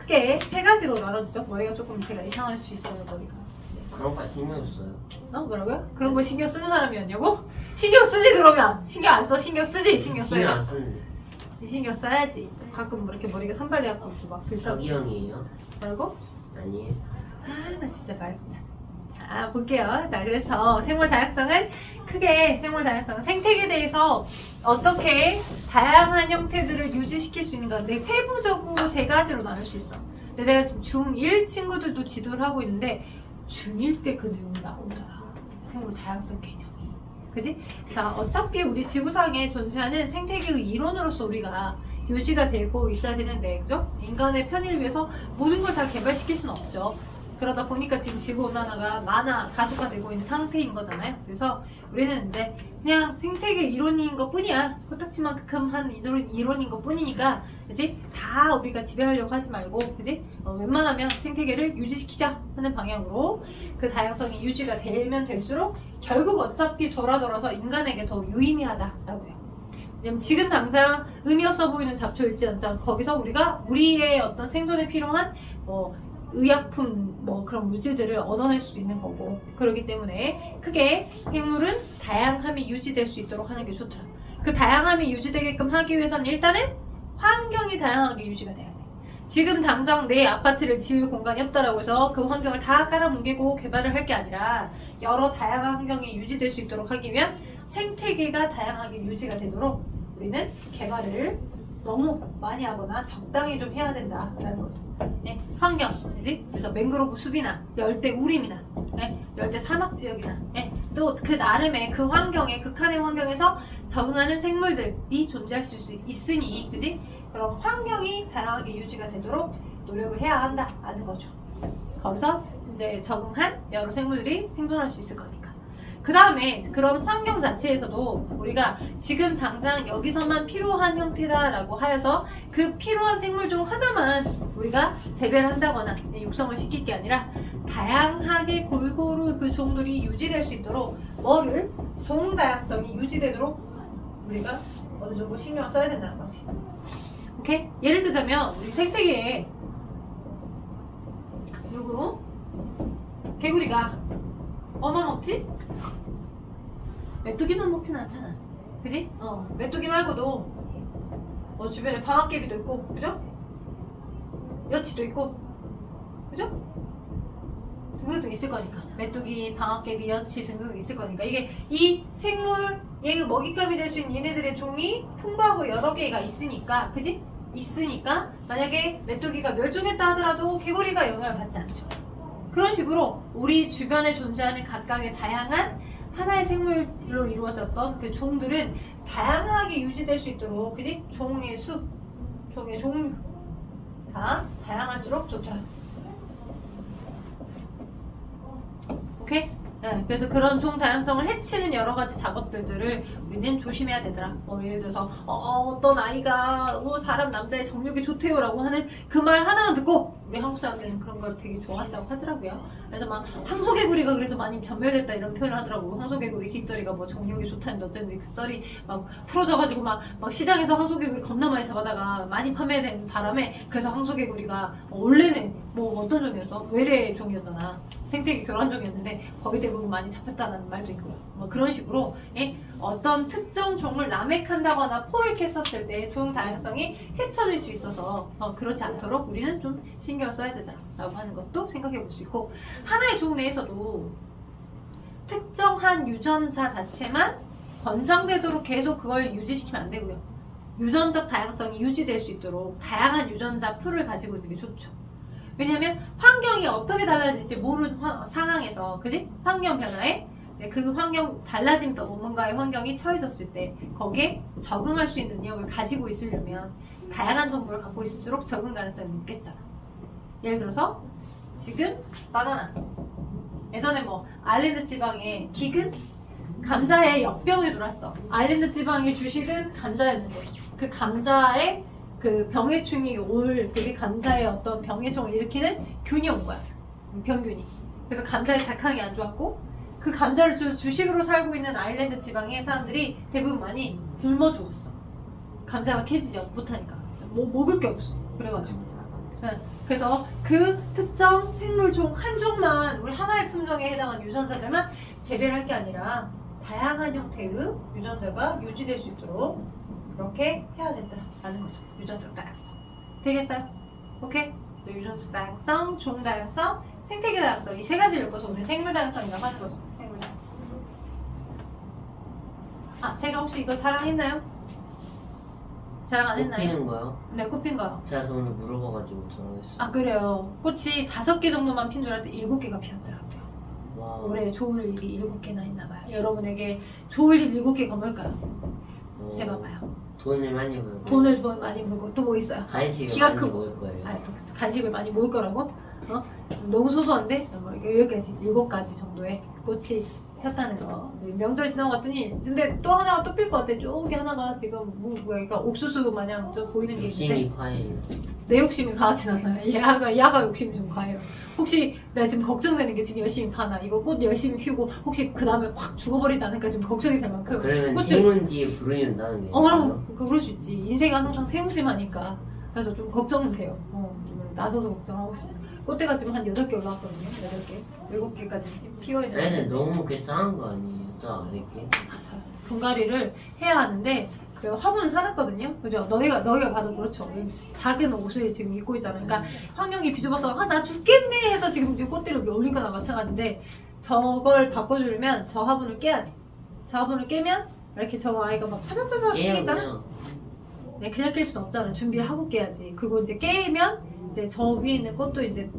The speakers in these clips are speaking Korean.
크게 세 가지로 나눠주죠. 머리가 조금 제가 이상할 수 있어요, 머리가. 그런 거 신경 써요. 뭐라고요? 그런 거 신경 쓰는 사람이었냐고? 신경 쓰지 그러면! 신경 안 써? 신경 쓰지? 신경 신경 써요. 안 쓰는데. 신경 써야지. 가끔 이렇게 머리가 산발돼갖고 막 불타고. 혁이 형이에요? 뭐라고? 아니에요. 나 진짜 말했다. 자, 볼게요. 자, 그래서 생물 다양성은 크게 생물 다양성은 생태계에 대해서 어떻게 다양한 형태들을 유지시킬 수 있는가. 근데 세부적으로 세 가지로 나눌 수 있어. 근데 내가 지금 중1 친구들도 지도를 하고 있는데 중1 때 그 내용이 나오더라. 생물 다양성 개념이. 그지? 자, 어차피 우리 지구상에 존재하는 생태계의 이론으로서 우리가 유지가 되고 있어야 되는데, 그죠? 인간의 편의를 위해서 모든 걸 다 개발시킬 수는 없죠. 그러다 보니까 지금 지구온난화가 가속화되고 있는 상태인 거잖아요. 그래서 우리는 이제 그냥 생태계 이론인 것 뿐이야. 코딱지만큼 한 이론인 것 뿐이니까, 그지? 다 우리가 지배하려고 하지 말고, 그지? 웬만하면 생태계를 유지시키자 하는 방향으로 그 다양성이 유지가 되면 될수록 결국 어차피 돌아서 인간에게 더 유의미하다라고요. 왜냐면 지금 당장 의미 없어 보이는 잡초일지언정 거기서 우리의 어떤 생존에 필요한 의약품 그런 물질들을 얻어낼 수 있는 거고, 그렇기 때문에 크게 생물은 다양함이 유지될 수 있도록 하는 게 좋더라. 그 다양함이 유지되게끔 하기 위해서는 일단은 환경이 다양하게 유지가 돼야 돼. 지금 당장 내 아파트를 지을 공간이 없다라고 해서 그 환경을 다 깔아뭉개고 개발을 할 게 아니라 여러 다양한 환경이 유지될 수 있도록 하기 위한 생태계가 다양하게 유지가 되도록 우리는 개발을 너무 많이 하거나 적당히 좀 해야 된다라는 거죠. 네, 환경, 그지? 그래서 맹그로브 숲이나 열대 우림이나 열대 사막 지역이나 또 그 나름의 그 환경에 극한의 환경에서 적응하는 생물들이 존재할 수 있으니, 그지? 그런 환경이 다양하게 유지가 되도록 노력을 해야 한다라는 거죠. 거기서 이제 적응한 여러 생물들이 생존할 수 있을 거니까. 그 다음에 그런 환경 자체에서도 우리가 지금 당장 여기서만 필요한 형태다라고 하여서 그 필요한 생물 중 하나만 우리가 재배를 한다거나 육성을 시킬 게 아니라 다양하게 골고루 그 종들이 유지될 수 있도록 종 다양성이 유지되도록 우리가 어느 정도 신경을 써야 된다는 거지. 오케이? 예를 들자면 우리 생태계에 개구리가 뭐만 먹지? 메뚜기만 먹진 않잖아. 그지? 메뚜기 말고도 주변에 방앗개비도 있고, 그죠? 여치도 있고, 그죠? 등등 있을 거니까. 메뚜기, 방앗개비, 여치 등등 있을 거니까. 이 생물, 얘의 먹잇감이 될 수 있는 얘네들의 종이 풍부하고 여러 개가 있으니까, 그지? 있으니까 만약에 메뚜기가 멸종했다 하더라도 개구리가 영향을 받지 않죠. 그런 식으로 우리 주변에 존재하는 각각의 다양한 하나의 생물로 이루어졌던 그 종들은 다양하게 유지될 수 있도록, 그지? 종의 수, 종의 종류 다 다양할수록 좋더라. 오케이? 그래서 그런 종 다양성을 해치는 여러 가지 작업들을 우리는 조심해야 되더라. 예를 들어서 어떤 아이가 사람 남자의 정력이 좋대요라고 하는 그 말 하나만 듣고 우리 한국 사람들은 그런 걸 되게 좋아한다고 하더라고요. 그래서 막 황소개구리가 그래서 많이 전멸됐다 이런 표현을 하더라고요. 황소개구리 뒷다리가 정력이 좋다는데 어쨌든 그 썰이 막 풀어져가지고 막 시장에서 황소개구리 겁나 많이 잡아다가 많이 판매된 바람에, 그래서 황소개구리가 원래는 어떤 종이었어? 외래 종이었잖아. 생태계 교란종이었는데 거의 대부분 많이 잡혔다는 말도 있고요. 그런 식으로 어떤 특정 종을 남획한다거나 포획했었을 때 종 다양성이 해쳐질 수 있어서 그렇지 않도록 우리는 좀 신경을 써야 되다라고 하는 것도 생각해 볼 수 있고, 하나의 종 내에서도 특정한 유전자 자체만 권장되도록 계속 그걸 유지시키면 안 되고요. 유전적 다양성이 유지될 수 있도록 다양한 유전자 풀을 가지고 있는 게 좋죠. 왜냐하면 환경이 어떻게 달라질지 모르는 상황에서, 그지? 환경 변화에 그 환경 달라진 뭔가의 환경이 처해졌을 때 거기에 적응할 수 있는 능력을 가지고 있으려면 다양한 정보를 갖고 있을수록 적응 가능성이 높겠잖아. 예를 들어서 지금 바나나, 예전에 아일랜드 지방에 기근? 감자에 역병이 돌았어. 아일랜드 지방의 주식은 감자였는데 그 감자에 그 병해충이 그게 감자의 어떤 병해충을 일으키는 균이 온 거야. 병균이. 그래서 감자의 작황이 안 좋았고, 그 감자를 주식으로 살고 있는 아일랜드 지방의 사람들이 대부분 많이 굶어 죽었어. 감자가 캐지지 못하니까. 먹을 게 없어. 그래가지고 그래서 그 특정 생물종 한 종만 우리 하나의 품종에 해당하는 유전자들만 재배할 게 아니라 다양한 형태의 유전자가 유지될 수 있도록 그렇게 해야 된다라는 거죠. 유전적 다양성. 되겠어요? 오케이? 그래서 유전적 다양성, 종 다양성, 생태계 다양성 이 세 가지를 엮어서 우리는 생물 다양성이라고 하는 거죠. 생물 다양성. 아, 제가 혹시 이거 자랑했나요? 자랑 안 했나요? 꽃피는 거요? 네, 꽃핀 거요. 제가 오늘 물어봐가지고 전화했어요. 아, 그래요. 꽃이 5개 정도만 핀 줄 알았는데 7개가 피었더라고요. 와. 올해 좋을 일이 7개나 있나봐요. 여러분에게 좋을 일 7개가 뭘까요? 세봐봐요. 돈을 많이 벌고. 돈을 많이 벌고 또 뭐 있어요? 간식을 키가 많이 크고. 먹을 거예요. 아, 또 간식을 많이 모을 거라고? 어? 너무 소소한데? 뭐 이렇게 7가지 정도의 꽃이 폈다는 거. 명절 지나고 갔더니 근데 또 하나가 또 필 것 같아. 저기 하나가 지금 뭐야, 그러니까 옥수수 마냥 저 보이는 게 있는데 욕심이 과해요. 내 욕심이 강하진 않아요. 야가 욕심이 좀 과해요. 혹시 내가 지금 걱정되는 게 지금 열심히 파나 이거 꽃 열심히 피우고 혹시 그 다음에 확 죽어버리지 않을까 지금 걱정이 될 만큼 그러면 꽃을- 행운지에 불을 나는 게 그럴 수 있지. 인생은 항상 세용심하니까 그래서 좀 걱정돼요. 나서서 걱정하고 있습니다. 꽃대가 지금 한 8개 올라왔거든요. 8개, 7개까지 지금 피어있는. 얘는 너무 괜찮은 거 아니에요? 저 아랫게? 맞아요. 분갈이를 해야 하는데 그 화분을 사놨거든요. 그죠? 너희가 봐도 그렇죠. 작은 옷을 지금 입고 있잖아. 그러니까 환경이 비좁아서 나 죽겠네 해서 지금 꽃대를 올린 거나 마찬가지인데 저걸 바꿔주려면 저 화분을 깨야 돼. 저 화분을 깨면 이렇게 저 아이가 막 파닥파닥 깨잖아. 깨요. 네, 그냥 깰 수는 없잖아. 준비를 하고 깨야지. 그거 이제 깨면 이제 저 위에 있는 꽃도 이제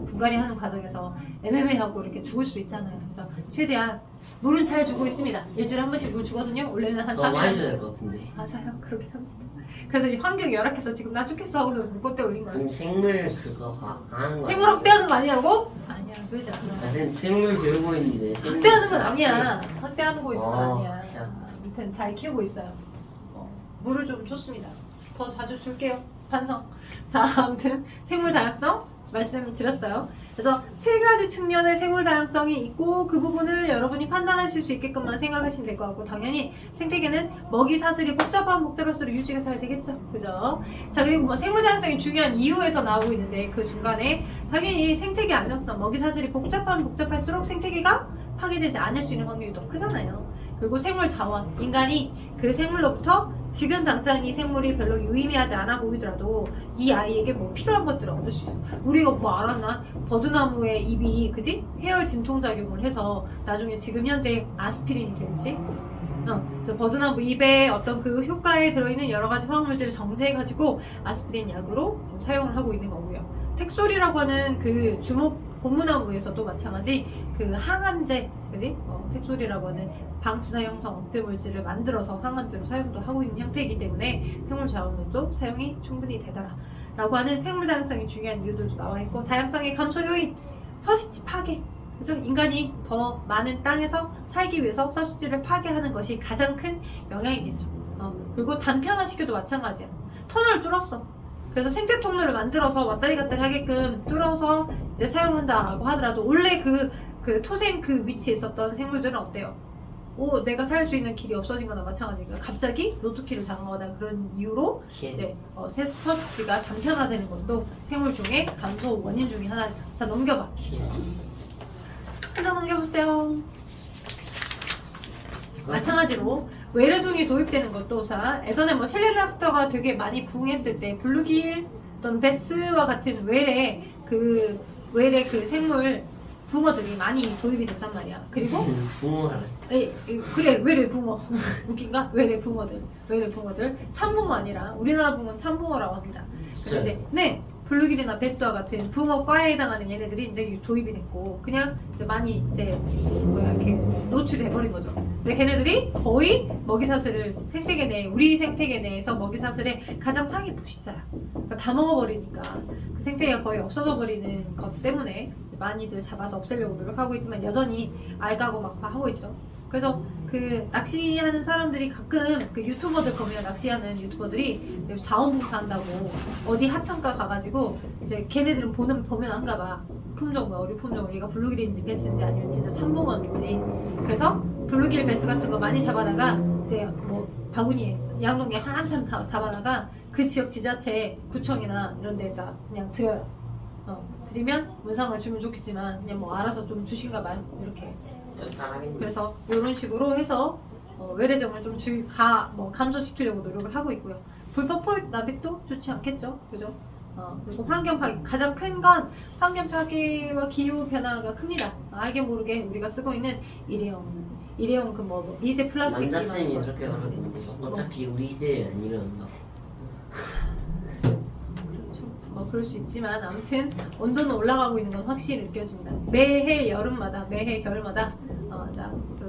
분갈이 하는 과정에서 애매하고 이렇게 죽을 수도 있잖아요. 그래서 최대한 물은 잘 주고 있습니다. 일주일에 한 번씩 물 주거든요. 원래는 한 더 3일에 많이 줘야 될 것 같은데. 맞아요. 그렇게 합니다. 그래서 이 환경이 열악해서 지금 나 죽겠어 하고서 꽃대 올린 거예요. 그럼 생물 그거 하는 거 생물 학대하는 거 아니냐고? 아니야. 그러지 않아. 나는 생물 배우고 있는데 학대하는 건 아니야. 학대하는 거 있는 건 아니야. 참. 아무튼 잘 키우고 있어요. 물을 좀 줬습니다. 더 자주 줄게요. 반성. 자, 아무튼 생물 다양성 말씀을 드렸어요. 그래서 3가지 측면의 생물 다양성이 있고 그 부분을 여러분이 판단하실 수 있게끔만 생각하시면 될 것 같고 당연히 생태계는 먹이 사슬이 복잡할수록 유지가 잘 되겠죠. 그죠? 자, 그리고 뭐 생물 다양성이 중요한 이유에서 나오고 있는데 그 중간에 당연히 생태계 안정성, 먹이 사슬이 복잡할수록 생태계가 파괴되지 않을 수 있는 확률이 더 크잖아요. 그리고 생물 자원, 인간이 그 생물로부터 지금 당장 이 생물이 별로 유의미하지 않아 보이더라도 이 아이에게 뭐 필요한 것들을 얻을 수 있어. 우리가 뭐 알았나? 버드나무의 잎이 그지? 해열 진통작용을 해서 나중에 지금 현재 아스피린이 되지? 그래서 버드나무 잎에 어떤 그 효과에 들어있는 여러 가지 화학물질을 정제해가지고 아스피린 약으로 지금 사용을 하고 있는 거고요. 텍솔이라고 하는 그 주목 고무나무에서도 마찬가지 그 항암제, 그지? 텍솔이라고 하는 방투사 형성 억제 물질을 만들어서 항암제로 사용도 하고 있는 형태이기 때문에 생물 자원으로도 사용이 충분히 되더라. 라고 하는 생물 다양성이 중요한 이유들도 나와 있고 다양성의 감소 요인, 서식지 파괴. 그죠? 인간이 더 많은 땅에서 살기 위해서 서식지를 파괴하는 것이 가장 큰 영향이겠죠. 그리고 단편화시켜도 마찬가지야. 터널을 뚫었어. 그래서 생태 통로를 만들어서 왔다리 갔다리 하게끔 뚫어서 이제 사용한다라고 하더라도 원래 그 토생 그 위치에 있었던 생물들은 어때요? 내가 살 수 있는 길이 없어진 거나 마찬가지니까 갑자기 로투키를 당하거나 그런 이유로 이제 서식지가 단편화되는 것도 생물종의 감소 원인 중에 하나죠. 자, 넘겨봐. 하나 넘겨보세요. 마찬가지로 외래종이 도입되는 것도 자 예전에 뭐 셸레락스터가 되게 많이 부흥했을 때 블루길 또는 베스와 같은 외래 그 생물 붕어들이 많이 도입이 됐단 말이야. 그리고 붕어를 그래 외래 붕어 웃긴가? 외래 붕어들 참붕어 아니라 우리나라 붕어는 참붕어라고 합니다. 그런데 네 블루길이나 베스와 같은 붕어과에 해당하는 얘네들이 이제 도입이 됐고 그냥 이제 많이 이제 이렇게 노출이 돼버린 거죠. 근데 걔네들이 거의 먹이사슬을 우리 생태계 내에서 먹이사슬의 가장 상위 포식자야. 그러니까 다 먹어버리니까 그 생태계가 거의 없어져 버리는 것 때문에 많이들 잡아서 없애려고 노력하고 있지만 여전히 알가고 막 하고 있죠. 그래서 그 낚시하는 사람들이 가끔 그 유튜버들 보면 낚시하는 유튜버들이 이제 자원봉사한다고 어디 하천가 가가지고 이제 걔네들은 보면 안 가봐. 품종 어류 품종을 얘가 블루길인지 베스인지 아니면 진짜 참붕어인지. 그래서 블루길 베스 같은 거 많이 잡아다가 이제 뭐 바구니에 양동이에 한참 잡아다가 그 지역 지자체 구청이나 이런 데다 그냥 드려요. 드리면 문상을 주면 좋겠지만 그냥 뭐 알아서 좀 주신가 봐요. 이렇게. 잘하겠네. 그래서 이런 식으로 해서 외래종을 좀 감소시키려고 노력을 하고 있고요. 불법 포획 납입도 좋지 않겠죠, 그죠? 그리고 환경 파괴, 가장 큰 건 환경 파괴와 기후 변화가 큽니다. 알게 모르게 우리가 쓰고 있는 일회용 그 미세 플라스틱. 남자쌤이 이렇게 말하는데 어차피 우리 시대에 안 일어난다고. 그럴 수 있지만 아무튼 온도는 올라가고 있는 건 확실히 느껴집니다. 매해 여름마다 매해 겨울마다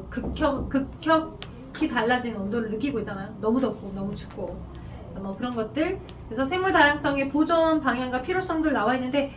극격히 달라진 온도를 느끼고 있잖아요. 너무 덥고 너무 춥고 그런 것들. 그래서 생물 다양성의 보존 방향과 필요성들 나와 있는데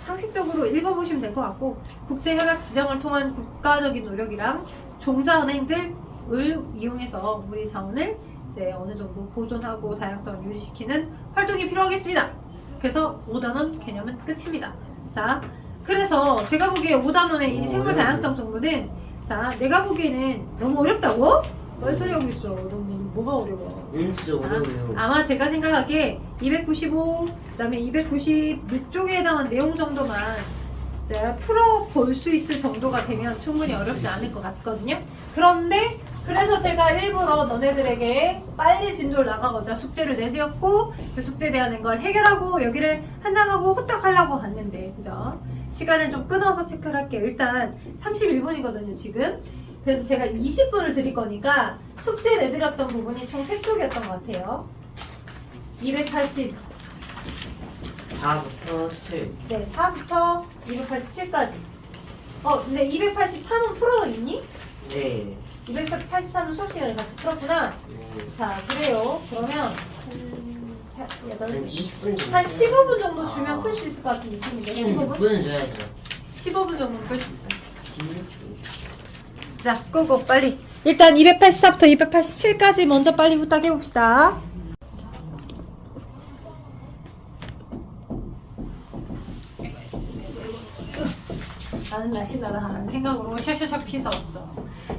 상식적으로 읽어보시면 될 것 같고, 국제 협약 지정을 통한 국가적인 노력이랑 종자 은행들을 이용해서 우리 자원을 이제 어느 정도 보존하고 다양성을 유지시키는 활동이 필요하겠습니다. 그래서 5단원 개념은 끝입니다. 자, 그래서 제가 보기에 5단원의 이 생물 다양성 정보는, 자, 내가 보기에는 너무 어렵다고? 뭘 소리 하고 있어? 너무 뭐가 어려워? 진짜 어려워요. 아마 제가 생각하기에 295, 그다음에 296쪽에 해당한 내용 정도만 이제 풀어볼 수 있을 정도가 되면 충분히 어렵지 않을 것 같거든요. 그런데 그래서 제가 일부러 너네들에게 빨리 진도를 나가고자 숙제를 내드렸고, 그 숙제에 대한 걸 해결하고 여기를 한 장하고 후딱 하려고 왔는데, 그죠? 시간을 좀 끊어서 체크를 할게요. 일단 31분이거든요, 지금. 그래서 제가 20분을 드릴 거니까 숙제 내드렸던 부분이 총 3쪽이었던 것 같아요. 280. 4부터 7. 네, 4부터 287까지. 근데 283은 풀어 있니? 네. 283은 수업 시간에 같이 풀었구나. 네. 자, 그래요. 그러면 한 20분 정도. 한 15분 정도 주면 풀 수 있을 것 같은 느낌인데. 15분? 16분은 줘야죠. 15분 정도는 풀 수 있을 것 같아요. 16분. 자, 끄고 빨리. 일단 284부터 287까지 먼저 빨리 부탁해 봅시다. 나는 날씬하다 하는 생각으로 샤샤샤 피해서 왔어.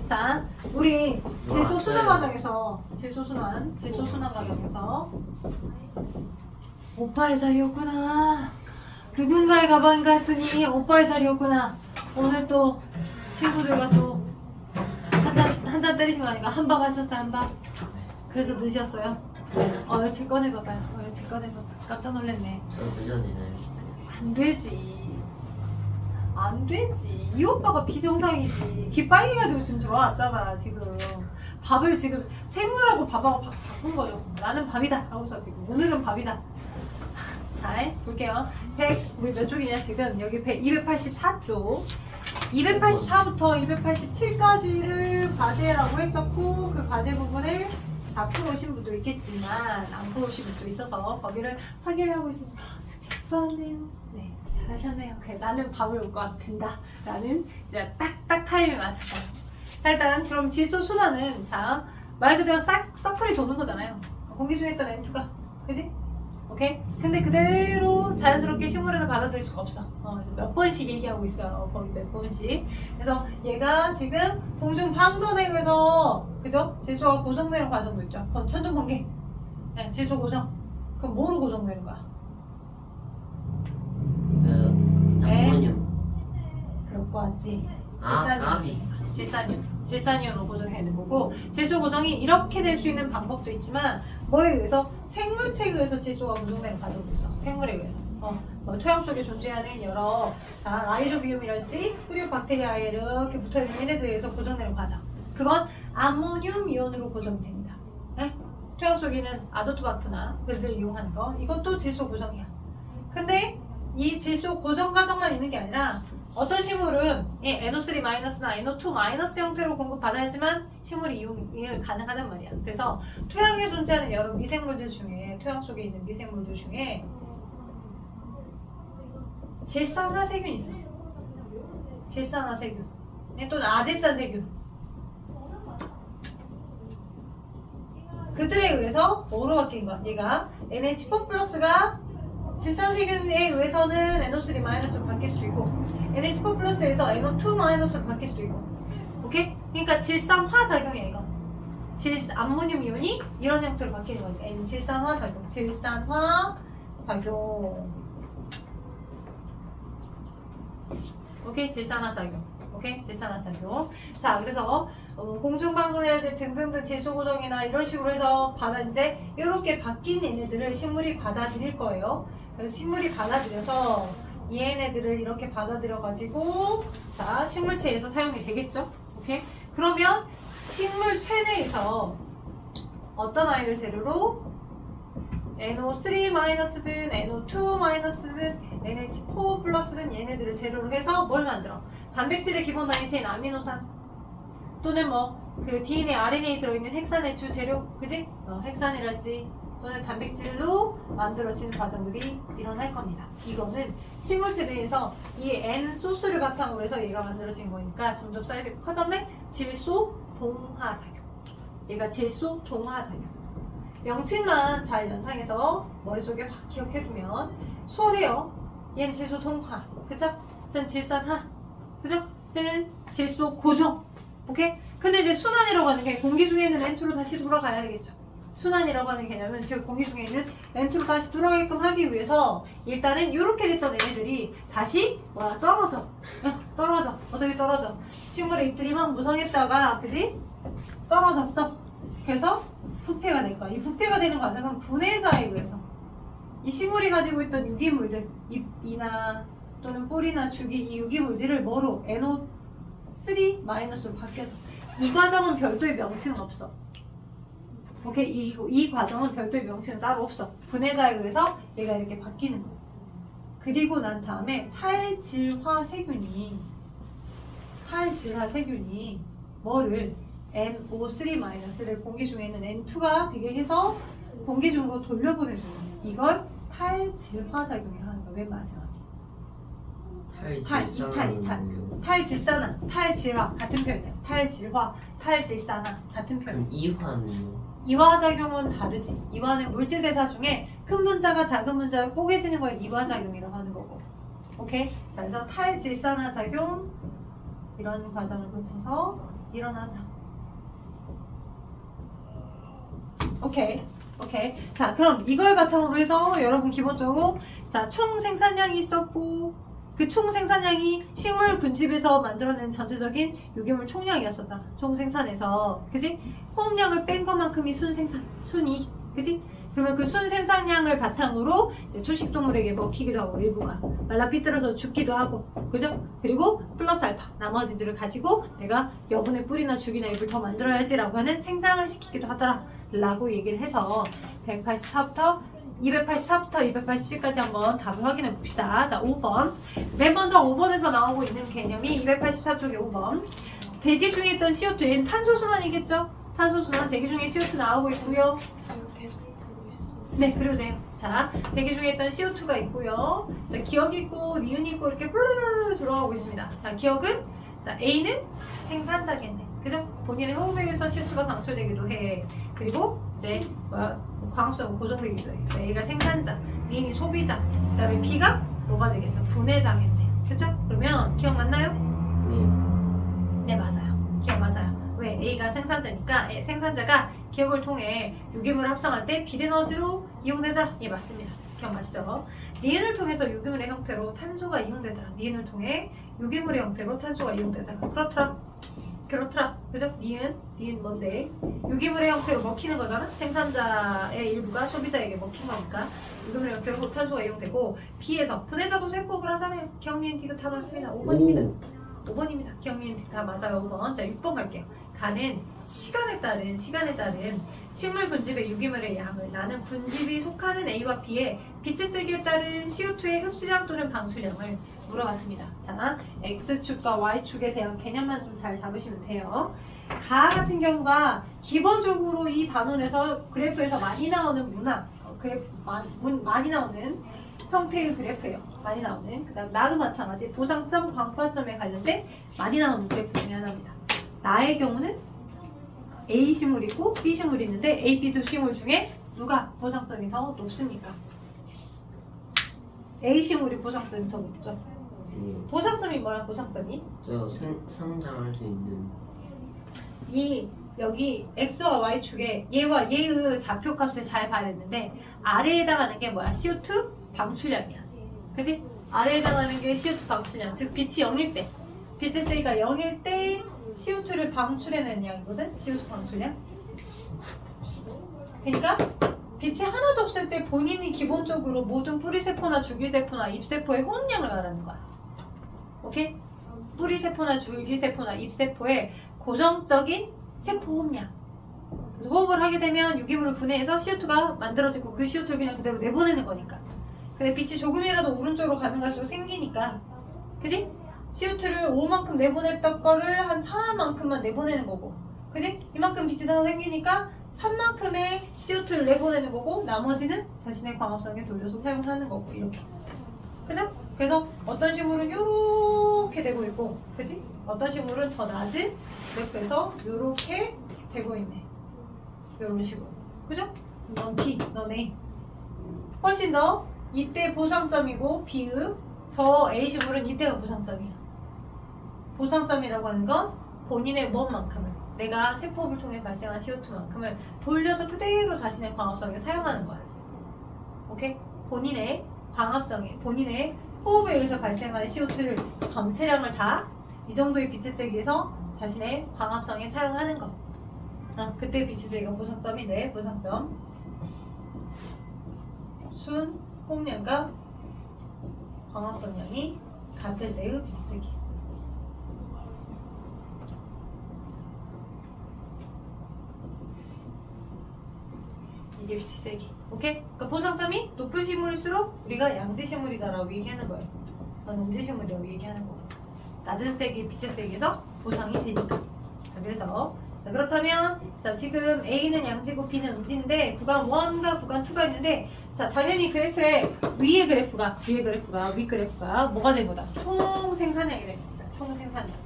자, 우리 제소 순환 과정에서 제소 순환 과정에서 오빠의 자리였구나. 누군가의 가방 갔더니 오빠의 자리였구나. 오늘 또 친구들과 또 한 잔 때리신 거 아닌가? 한밤 하셨어요, 한밤? 그래서 늦으셨어요? 제 꺼내봐봐요. 제 꺼내봐봐. 깜짝 놀랐네. 저 늦어지나요? 안 되지. 안 되지. 이 오빠가 비정상이지. 귀 빨개가지고 지금 들어왔잖아, 지금. 밥을 지금 생물하고 밥하고 바꾼 거예요. 나는 밥이다. 하고서 지금. 오늘은 밥이다. 자, 볼게요. 우리 몇 쪽이냐, 지금? 여기 284쪽. 284부터 287까지를 과제라고 했었고, 그 과제 부분을 다 풀어오신 분도 있겠지만 안 풀어오신 분도 있어서 거기를 확인을 하고 있습니다. 숙제 풀었네요. 네, 잘하셨네요. 그래, 나는 밥을 먹고 된다 라는 이제 딱 타임에 맞춰서. 자, 일단 그럼 질소 순환은, 자, 말 그대로 서클이 도는 거잖아요. 공기 중에 있던 N2가, 그지? 오케이? 근데 그대로 자연스럽게 식물에서 받아들일 수가 없어. 몇 번씩 얘기하고 있어요. 거기 몇 번씩. 그래서 얘가 지금 공중 방전에 의해서, 그죠? 질소가 고정되는 과정도 있죠. 천둥 번개. 네, 질소 고정. 그럼 뭐로 고정되는 거야? 암모늄. 그럴 거 같지. 까비. 질산이온으로 고정해야 되는 거고, 질소 고정이 이렇게 될 수 있는 방법도 있지만, 뭐에 의해서? 생물체에 의해서 질소가 고정되는 과정도 있어. 생물에 의해서. 토양 속에 존재하는 여러 라이조비움이랄지 뿌리박테리아에 이렇게 붙어있는 얘네들에 의해서 고정되는 과정. 그건 암모늄 이온으로 고정이 됩니다. 네? 토양 속에 있는 아조토박트나 그들을 이용하는 거, 이것도 질소 고정이야. 근데 이 질소 고정 과정만 있는 게 아니라, 어떤 식물은 이 NO3-나 NO2- 형태로 공급받아야지만 식물이 이용이 가능하단 말이야. 그래서 토양에 존재하는 여러 미생물들 중에, 토양 속에 있는 미생물들 중에 질산화세균이 있어. 질산화세균 또는 아질산세균. 그들에 의해서 뭐로 바뀐 거야? 얘가 NH4+가 질산세균에 의해서는 NO3- 바뀔 수도 있고, NH4+에서 NO2- 바뀔 수도 있고. 오케이? 그러니까 질산화 작용이야, 이거. 암모늄 이온이 이런 형태로 바뀌는 거예요. N질산화 작용, 질산화 작용. 오케이, 질산화 작용. 오케이, 질산화 작용. 자, 그래서 공중방송이라든지 등등등 질소 고정이나 이런 식으로 해서 이제 이렇게 바뀐 얘네들을 식물이 받아들일 거예요. 그래서 식물이 받아들여서 얘네들을 이렇게 받아들여가지고 자, 식물체에서 사용이 되겠죠. 오케이. 그러면 식물체 내에서 어떤 아이를 재료로 NO3-든 NO2-든 NH4+든 얘네들을 재료로 해서 뭘 만들어? 단백질의 기본 단위체인 아미노산 또는 그 DNA, RNA 들어있는 헥산의 주 재료, 그지? 헥산이랄지 또는 단백질로 만들어지는 과정들이 일어날 겁니다. 이거는 식물체 내에서 이 N 소스를 바탕으로 해서 얘가 만들어진 거니까 점점 사이즈가 커졌네? 질소 동화 작용. 얘가 질소 동화 작용. 명칭만 잘 연상해서 머릿속에 확 기억해두면 수월해요. 얘는 질소 동화, 그죠? 쟤는 질산화, 그죠? 쟤는 질소 고정. 오케이? 근데 이제 순환이라고 하는 게 공기 중에 있는 N2로 다시 돌아가야 되겠죠. 순환이라고 하는 개념은 지금 공기 중에 있는 N2로 다시 돌아가게끔 하기 위해서 일단은 이렇게 됐던 애들이 다시 떨어져. 떨어져. 어떻게 떨어져? 식물의 잎들이 막 무성했다가, 그지? 떨어졌어. 그래서 부패가 될 거야. 이 부패가 되는 과정은 분해자에 의해서 이 식물이 가지고 있던 유기물들, 잎이나 또는 뿌리나 줄기 이 유기물들을 뭐로? NO3- 로 바뀌어서 이 과정은 별도의 명칭은 없어. 오케이? 이 과정은 별도의 명칭은 따로 없어. 분해자에 의해서 얘가 이렇게 바뀌는 거야. 그리고 난 다음에 탈질화 세균이 뭐를? NO3-를 공기 중에 있는 N2가 되게 해서 공기 중으로 돌려보내주는 거야. 이걸 탈질화 작용이라 하는 거야. 맨 마지막에. 탈질산화, 탈질화 같은 표현이야. 탈질화, 탈질산화 같은 표현. 그럼 이화는요? 이화작용은 다르지. 이화는 물질 대사 중에 큰 분자가 작은 분자를 뽀개지는 걸 이화작용이라고 하는 거고. 오케이? 자, 그래서 탈질산화 작용 이런 과정을 거쳐서 일어나더라. 오케이. 자, 그럼 이걸 바탕으로 해서 여러분 기본적으로 자, 총 생산량이 있었고 그 총 생산량이 식물 군집에서 만들어낸 전체적인 유기물 총량이었었잖아. 총 생산에서, 그지? 호흡량을 뺀 것만큼이 순이익, 그지? 그러면 그 순생산량을 바탕으로 이제 초식동물에게 먹히기도 하고 일부가 말라 삐뚤어서 죽기도 하고, 그죠? 그리고 플러스 알파 나머지들을 가지고 내가 여분의 뿌리나 죽이나 잎을 더 만들어야지라고 하는 생장을 시키기도 하더라 라고 얘기를 해서 284부터 287까지 한번 답을 확인해 봅시다. 자, 5번. 맨 먼저 5번에서 나오고 있는 개념이 284쪽에 5번. 대기 중에 있던 CO2는 탄소순환이겠죠? 탄소순환, 대기 중에 CO2 나오고 있고요. 계속 보고 있어. 네, 그래도 돼요. 자, 대기 중에 있던 CO2가 있고요. 자, 기억이 있고 니은이 있고 이렇게 플루루루 들어가고 있습니다. 자, 기억은 자, A는 생산자겠네. 그죠? 본인의 호흡에 의해서 CO2가 방출되기도 해. 그리고 이제 광합성은 고정되기도 해. 자, A가 생산자, 니은이 소비자. 그 다음에 B가 뭐가 되겠어? 분해자겠네. 그죠? 그러면 기억 맞나요? 네, 맞아요. 기억 맞아요. 왜? A가 생산자니까 생산자가 기억을 통해 유기물을 합성할 때 비대너지로 이용되더라. 예, 맞습니다. 기억 맞죠? 니은을 통해서 유기물의 형태로 탄소가 이용되더라. 니은을 통해 유기물의 형태로 탄소가 이용되더라. 그렇더라. 그죠? 니은 뭔데? 유기물의 형태로 먹히는 거잖아? 생산자의 일부가 소비자에게 먹힌 거니까 유기물의 형태로 탄소가 이용되고 B에서 분해자도 세포업을 하잖아요. 기억, 니은, 디귿 다 맞습니다. 5번입니다. 5번입니다. 기억, 니은, 디귿 다 맞아요. 5번. 자, 6번 갈게요. 가는 시간에 따른 식물 군집의 유기물의 양을 나는 군집이 속하는 A와 B의 빛의 세기에 따른 CO2의 흡수량 또는 방출량을 물어봤습니다. 자, X축과 Y축에 대한 개념만 좀 잘 잡으시면 돼요. 가 같은 경우가 기본적으로 이 단원에서 그래프에서 많이 나오는 많이 나오는 형태의 그래프예요. 많이 나오는. 그 다음 나도 마찬가지 보상점, 광파점에 관련된 많이 나오는 그래프 중에 하나입니다. 나의 경우는 A 식물이 있고 B 식물이 있는데 A, B 두 식물 중에 누가 보상점이 더 높습니까? A 식물이 보상점이 더 높죠. 보상점이 뭐야? 보상점이? 저 성장할 수 있는 이 여기 x와 y축에 얘와 얘의 좌표값을 잘 봐야 되는데 아래에 해당하는 게 뭐야? CO2 방출량이야. 그치? 아래에 해당하는 게 CO2 방출량. 즉 빛이 0일 때 빛의 세기가 0일 때 CO2를 방출해내는 양이거든? CO2 방출량. 그러니까 빛이 하나도 없을 때 본인이 기본적으로 모든 뿌리세포나 줄기세포나 잎세포의 호흡량을 말하는 거야. 오케이? 뿌리세포나 줄기세포나 잎세포의 고정적인 세포 호흡량. 그래서 호흡을 하게 되면 유기물을 분해해서 CO2가 만들어지고 그 CO2를 그냥 그대로 내보내는 거니까. 근데 빛이 조금이라도 오른쪽으로 가는 갈수록 생기니까, 그지? CO2를 5만큼 내보냈던 거를 한 4만큼만 내보내는 거고, 그지? 이만큼 빛이 더 생기니까 3만큼의 CO2를 내보내는 거고, 나머지는 자신의 광합성에 돌려서 사용하는 거고, 이렇게. 그죠? 그래서 어떤 식물은 이렇게 되고 있고, 그지? 어떤 식물은 더 낮은 그래프에서 이렇게 되고 있네. 이런 식으로. 그죠? 넌 B, 넌 A. 훨씬 더 이때 보상점이고 B의 저 A 식물은 이때가 보상점이야. 보상점이라고 하는 건 본인의 무엇만큼을, 내가 세포업을 통해 발생한 CO2만큼을 돌려서 그대로 자신의 광합성에 사용하는 거야. 오케이? 본인의 광합성에, 본인의 호흡에 의해서 발생하는 CO2를 전체량을 다 이 정도의 빛의 세기에서 자신의 광합성에 사용하는 거. 그때 빛의 세기가 보상점인데, 보상점. 순 호흡량과 광합성량이 같을 때의 빛의 세기. 이게 빛의 세기. 오케이? 그러니까 보상점이 높은 식물일수록 우리가 양지식물이다라고 얘기하는 거예요. 음지식물이라고 얘기하는 거고. 낮은 세기, 빛의 세기에서 보상이 되니까. 자, 그래서 자, 그렇다면 자, 지금 A는 양지고 B는 음지인데 구간 1과 구간 2가 있는데, 자, 당연히 그래프에 위 그래프가 뭐가 될 거다? 총 생산량이 됩니다. 총 생산량.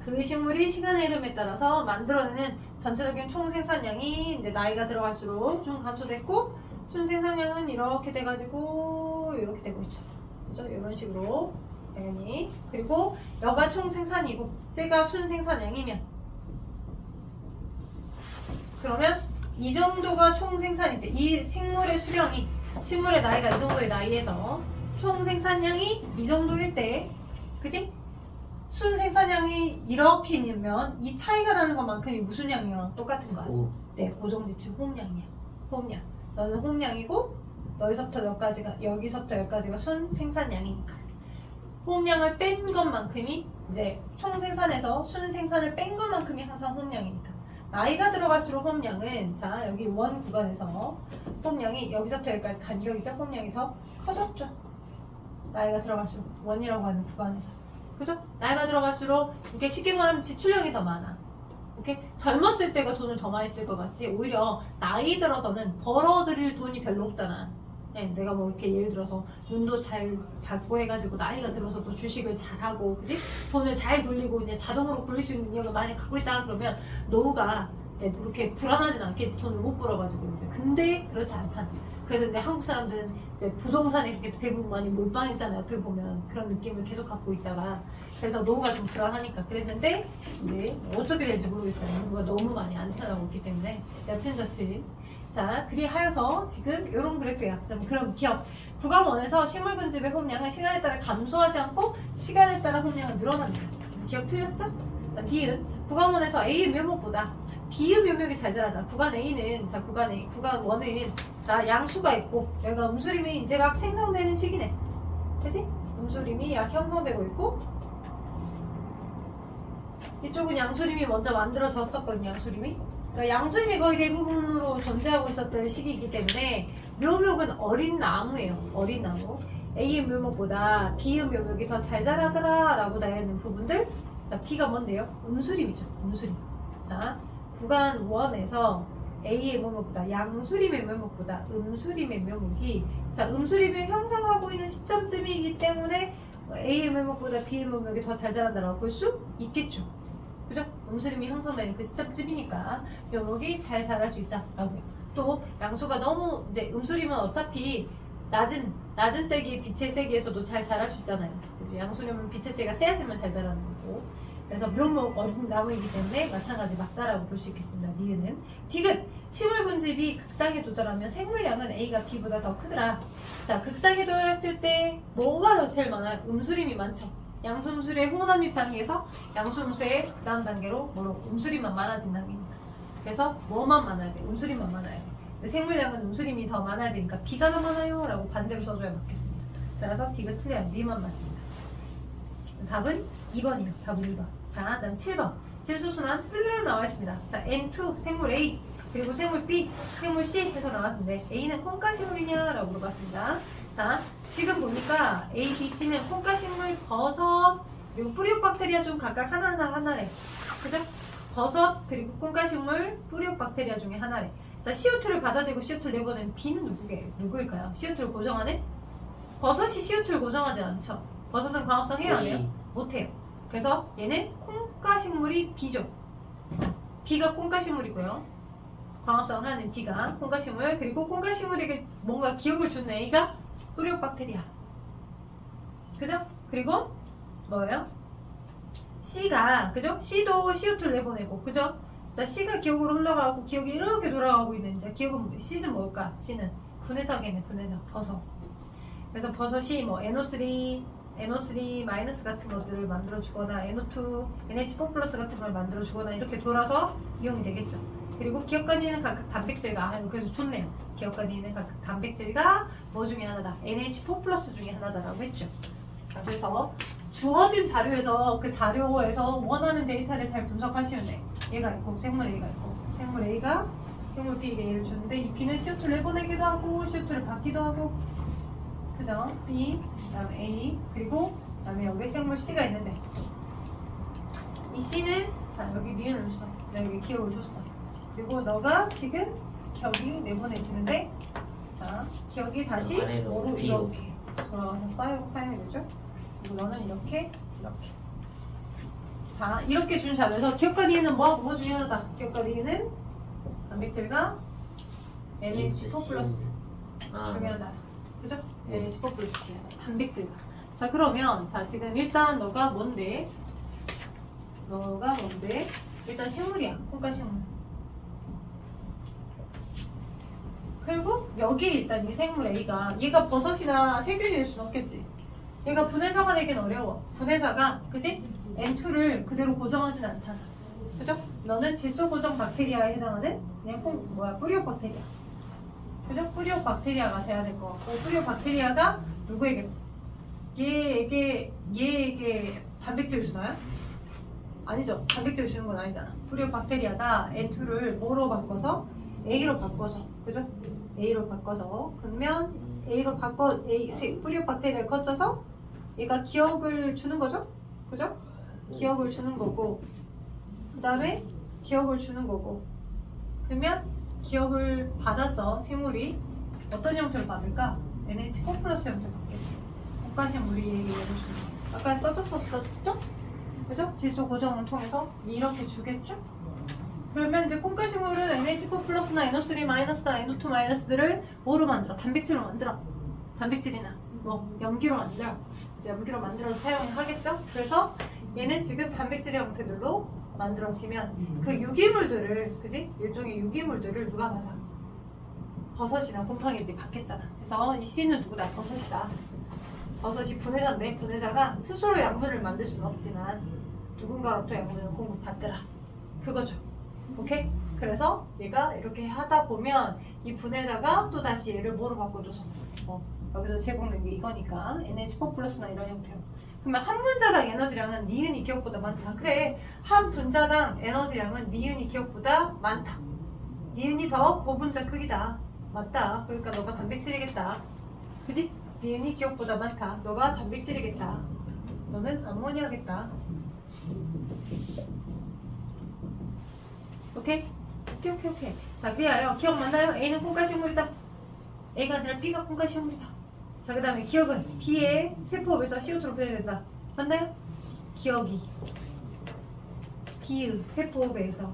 그 식물이 시간의 흐름에 따라서 만들어내는 전체적인 총 생산량이 이제 나이가 들어갈수록 좀 감소됐고, 순 생산량은 이렇게 돼가지고 이렇게 되고 있죠. 그죠? 이런 식으로 당연히. 그리고 여가 총 생산이고 쟤가 순 생산량이면, 그러면 이 정도가 총 생산일 때, 이 식물의 수령이, 식물의 나이가 이 정도의 나이에서 총 생산량이 이 정도일 때, 그지? 순 생산량이 이렇게면 이 차이가 나는 것만큼이 무슨 양이랑 똑같은 거야? 오. 네, 고정지출 호흡량이야. 호흡량. 너는 호흡량이고 여기서부터 여기까지가 순 생산량이니까. 호흡량을 뺀 것만큼이 이제 총 생산에서 순 생산을 뺀 것만큼이 항상 호흡량이니까. 나이가 들어갈수록 호흡량은, 자, 여기 원 구간에서 호흡량이 여기서부터 여기까지 간격이죠. 호흡량이 더 커졌죠. 나이가 들어갈수록 원이라고 하는 구간에서. 그죠? 나이가 들어갈수록 이렇게 쉽게 말하면 지출량이 더 많아. 오케이? 젊었을 때가 돈을 더 많이 쓸 것 같지, 오히려 나이 들어서는 벌어들일 돈이 별로 없잖아. 네, 내가 뭐 이렇게 예를 들어서 눈도 잘 받고 해가지고 나이가 들어서 또 주식을 잘하고, 그지? 돈을 잘 굴리고 이제 자동으로 굴릴 수 있는 능력을 많이 갖고 있다 그러면 노후가 네, 그렇게 불안하진 않겠지. 돈을 못 벌어가지고 이제. 근데 그렇지 않잖아. 그래서 이제 한국 사람들은 이제 부동산에 이렇게 대부분 많이 몰빵했잖아요. 어떻게 보면 그런 느낌을 계속 갖고 있다가, 그래서 노후가 좀 불안하니까 그랬는데, 이제 어떻게 될지 모르겠어요. 누가 너무 많이 안 태어나고 있기 때문에. 여튼저튼 자, 그리하여서 지금 이런 그래프야. 그럼 기억 구간 1에서 식물군집의 호흡량은 시간에 따라 감소하지 않고 시간에 따라 호흡량은 늘어납니다. 기억 틀렸죠? D은 구간 1에서 A의 묘목보다 B의 묘목이 잘 자라다. 구간 A는, 자, 구간 1은 자, 양수가 있고 여기가 음수림이 이제 막 생성되는 시기네. 그치? 음수림이 약 형성되고 있고, 이쪽은 양수림이 먼저 만들어졌었거든요. 양수림이. 그러니까 양수림이 거의 대부분으로 존재하고 있었던 시기이기 때문에 묘목은 어린 나무예요. 어린 나무. A의 묘목보다 B의 묘목이 더 잘 자라더라 라고 나와 있는 부분들. 자, B가 뭔데요? 음수림이죠. 음수림. 자, 구간 1에서 A의 묘목보다, 양수림의 묘목보다 음수림의 묘목이, 자, 음수림을 형성하고 있는 시점쯤이기 때문에 A의 묘목보다 B의 묘목이 더 잘 자란다라고 볼 수 있겠죠. 그죠? 음수림이 형성되는 그 시점쯤이니까 묘목이 잘 자랄 수 있다라고요. 또 양수가 너무, 이제 음수림은 어차피 낮은 세기, 빛의 세기에서도 잘 자랄 수 있잖아요. 그래서 양수림은 빛의 세기가 세야지만 잘 자라는 거고, 그래서 묘목 나무이기 때문에 마찬가지 맞다라고 볼 수 있겠습니다. 니은은 디귿 식물군집이 극상에 도달하면 생물량은 A가 B보다 더 크더라. 자, 극상에 도달했을 때 뭐가 더 제일 많아요? 음수림이 많죠. 양수음수의 홍원함입 단계에서 양수음수의 그 다음 단계로 뭐로 음수림만 많아진 단계니까. 그래서 뭐만 많아야 돼? 음수림만 많아야 돼. 근데 생물량은 음수림이 더 많아야 되니까 B가 더 많아요 라고 반대로 써줘야 맞겠습니다. 따라서 디귿 틀려요. 니만 맞습니다. 답은 2번이요. 답은 2번. 자, 다음 7번. 질소순환 훌륭 나와 있습니다. 자, N2 생물 A 그리고 생물 B, 생물 C 해서 나왔는데 A는 콩가식물이냐? 라고 물어봤습니다. 자, 지금 보니까 A, B, C는 콩가식물, 버섯, 그리고 뿌리옥박테리아 중 각각 하나래. 그죠? 버섯, 그리고 콩가식물, 뿌리옥박테리아 중에 하나래. 자, CO2를 받아들이고 CO2를 내보낸 B는 누구일까요? CO2를 고정하는? 버섯이 CO2를 고정하지 않죠. 버섯은 광합성 해요, 안 해요? 못해요. 그래서 얘는 콩가식물이 B죠. B가 콩가식물이고요. 광합성을 하는 B가 콩가식물, 그리고 콩가식물에게 뭔가 기억을 주는 A가 뿌리옥박테리아. 그죠? 그리고 뭐예요? C가, 그죠? C도 CO2를 내보내고, 그죠? 자, C가 기억으로 흘러가고 기억이 이렇게 돌아가고 있는, 자, 기억은, C는 뭘까? C는 분해자겠네, 분해자, 버섯. 그래서 버섯이 뭐 NO3 마이너스 같은 것들을 만들어주거나 NO2, NH4 플러스 같은 걸 만들어주거나 이렇게 돌아서 이용이 되겠죠. 그리고 기억관이 있는 각각 단백질과, 그래서 좋네요. 기억관이 있는 각각 단백질과 뭐 중에 하나다? NH4 플러스 중에 하나다라고 했죠. 자, 그래서 주어진 자료에서 그 자료에서 원하는 데이터를 잘 분석하시면 돼. 얘가 있고 생물 A가 있고 생물 A가 생물 B에게 얘를 주는데 이 B는 CO2를 내보내기도 하고 CO2를 받기도 하고, 그죠? B, 그 다음에 A, 그리고 그 다음에 여기 생물 C가 있는데 이 C는, 자, 여기 니은을 줬어. 내가 여기 기억을 줬어. 그리고 너가 지금 기억이 내보내시는데, 자, 기억이 다시 뭐로 이렇게 돌아가서 사용이 되죠? 그리고 너는 이렇게. 자, 이렇게 준 자료에서 기억과 니은은 뭐 중에 하나다. 기억과 니은은 단백질과 NH4 플러스 중에 하나다. 그죠? NH4 플러스 중에 하나. 단백질과. 자, 그러면 자, 지금 일단 너가 뭔데? 일단 식물이야. 콩가식물. 그리고 여기 일단 이 생물 A가, 얘가 버섯이나 세균이 될 수는 없겠지. 얘가 분해자가 되긴 어려워. 분해자가, 그지? N2를 그대로 고정하진 않잖아. 그죠? 너는 질소 고정 박테리아에 해당하는 그냥 뿌리옥 박테리아. 그죠? 뿌리옥 박테리아가 돼야 될 것 같고, 뿌리옥 박테리아가 누구에게? 얘에게 단백질을 주나요? 아니죠. 단백질을 주는 건 아니잖아. 뿌리옥 박테리아가 N2를 뭐로 바꿔서? A로 바꿔서. 그죠? A로 바꿔서. 그러면 A로 뿌리옥 박테리아를 거쳐서 얘가 기억을 주는 거죠? 그죠? 기억을 주는 거고, 그 다음에 기억을 주는 거고, 그러면 기억을 받았어. 식물이 어떤 형태로 받을까? NH4 플러스 형태로 받겠지. 콩가식물이 얘를 주는, 아까 써줬었죠? 그죠? 질소 고정을 통해서 이렇게 주겠죠? 그러면 이제 콩가식물은 NH4 플러스나 NO3 마이너스나 NO2 마이너스들을 뭐로 만들어? 단백질로 만들어. 단백질이나 뭐 염기로 만들어. 이제 염기로 만들어서 사용하겠죠? 그래서 얘는 지금 단백질의 형태들로 만들어지면 그 유기물들을, 그지? 일종의 유기물들을 누가 받아? 버섯이나 곰팡이들이 받겠잖아. 그래서 이 C는 누구다? 버섯이다. 버섯이 분해자인데 분해자가 스스로 양분을 만들 수는 없지만 누군가로부터 양분을 공급받더라. 그거죠. 오케이? 그래서 얘가 이렇게 하다 보면 이 분해자가 또 다시 얘를 뭐로 바꿔줘서 여기서 제공된 게 이거니까 NH4 플러스나 이런 형태로. 그러면 한 분자당 에너지량은 니은이 기억보다 많다. 그래, 한 분자당 에너지량은 니은이 기억보다 많다. 니은이 더 고분자 크기다. 맞다. 그러니까 너가 단백질이겠다. 그지? 니은이 기억보다 많다. 너가 단백질이겠다. 너는 암모니아겠다. 오케이? 오케이. 자, 그래요. 기억 맞나요? A는 콩가식물이다. A가 아니라 B가 콩가식물이다. 자, 그 다음에 기억은 B의 세포업에서 CO2로 분해된다. 맞나요? 기억이 B의 세포업에서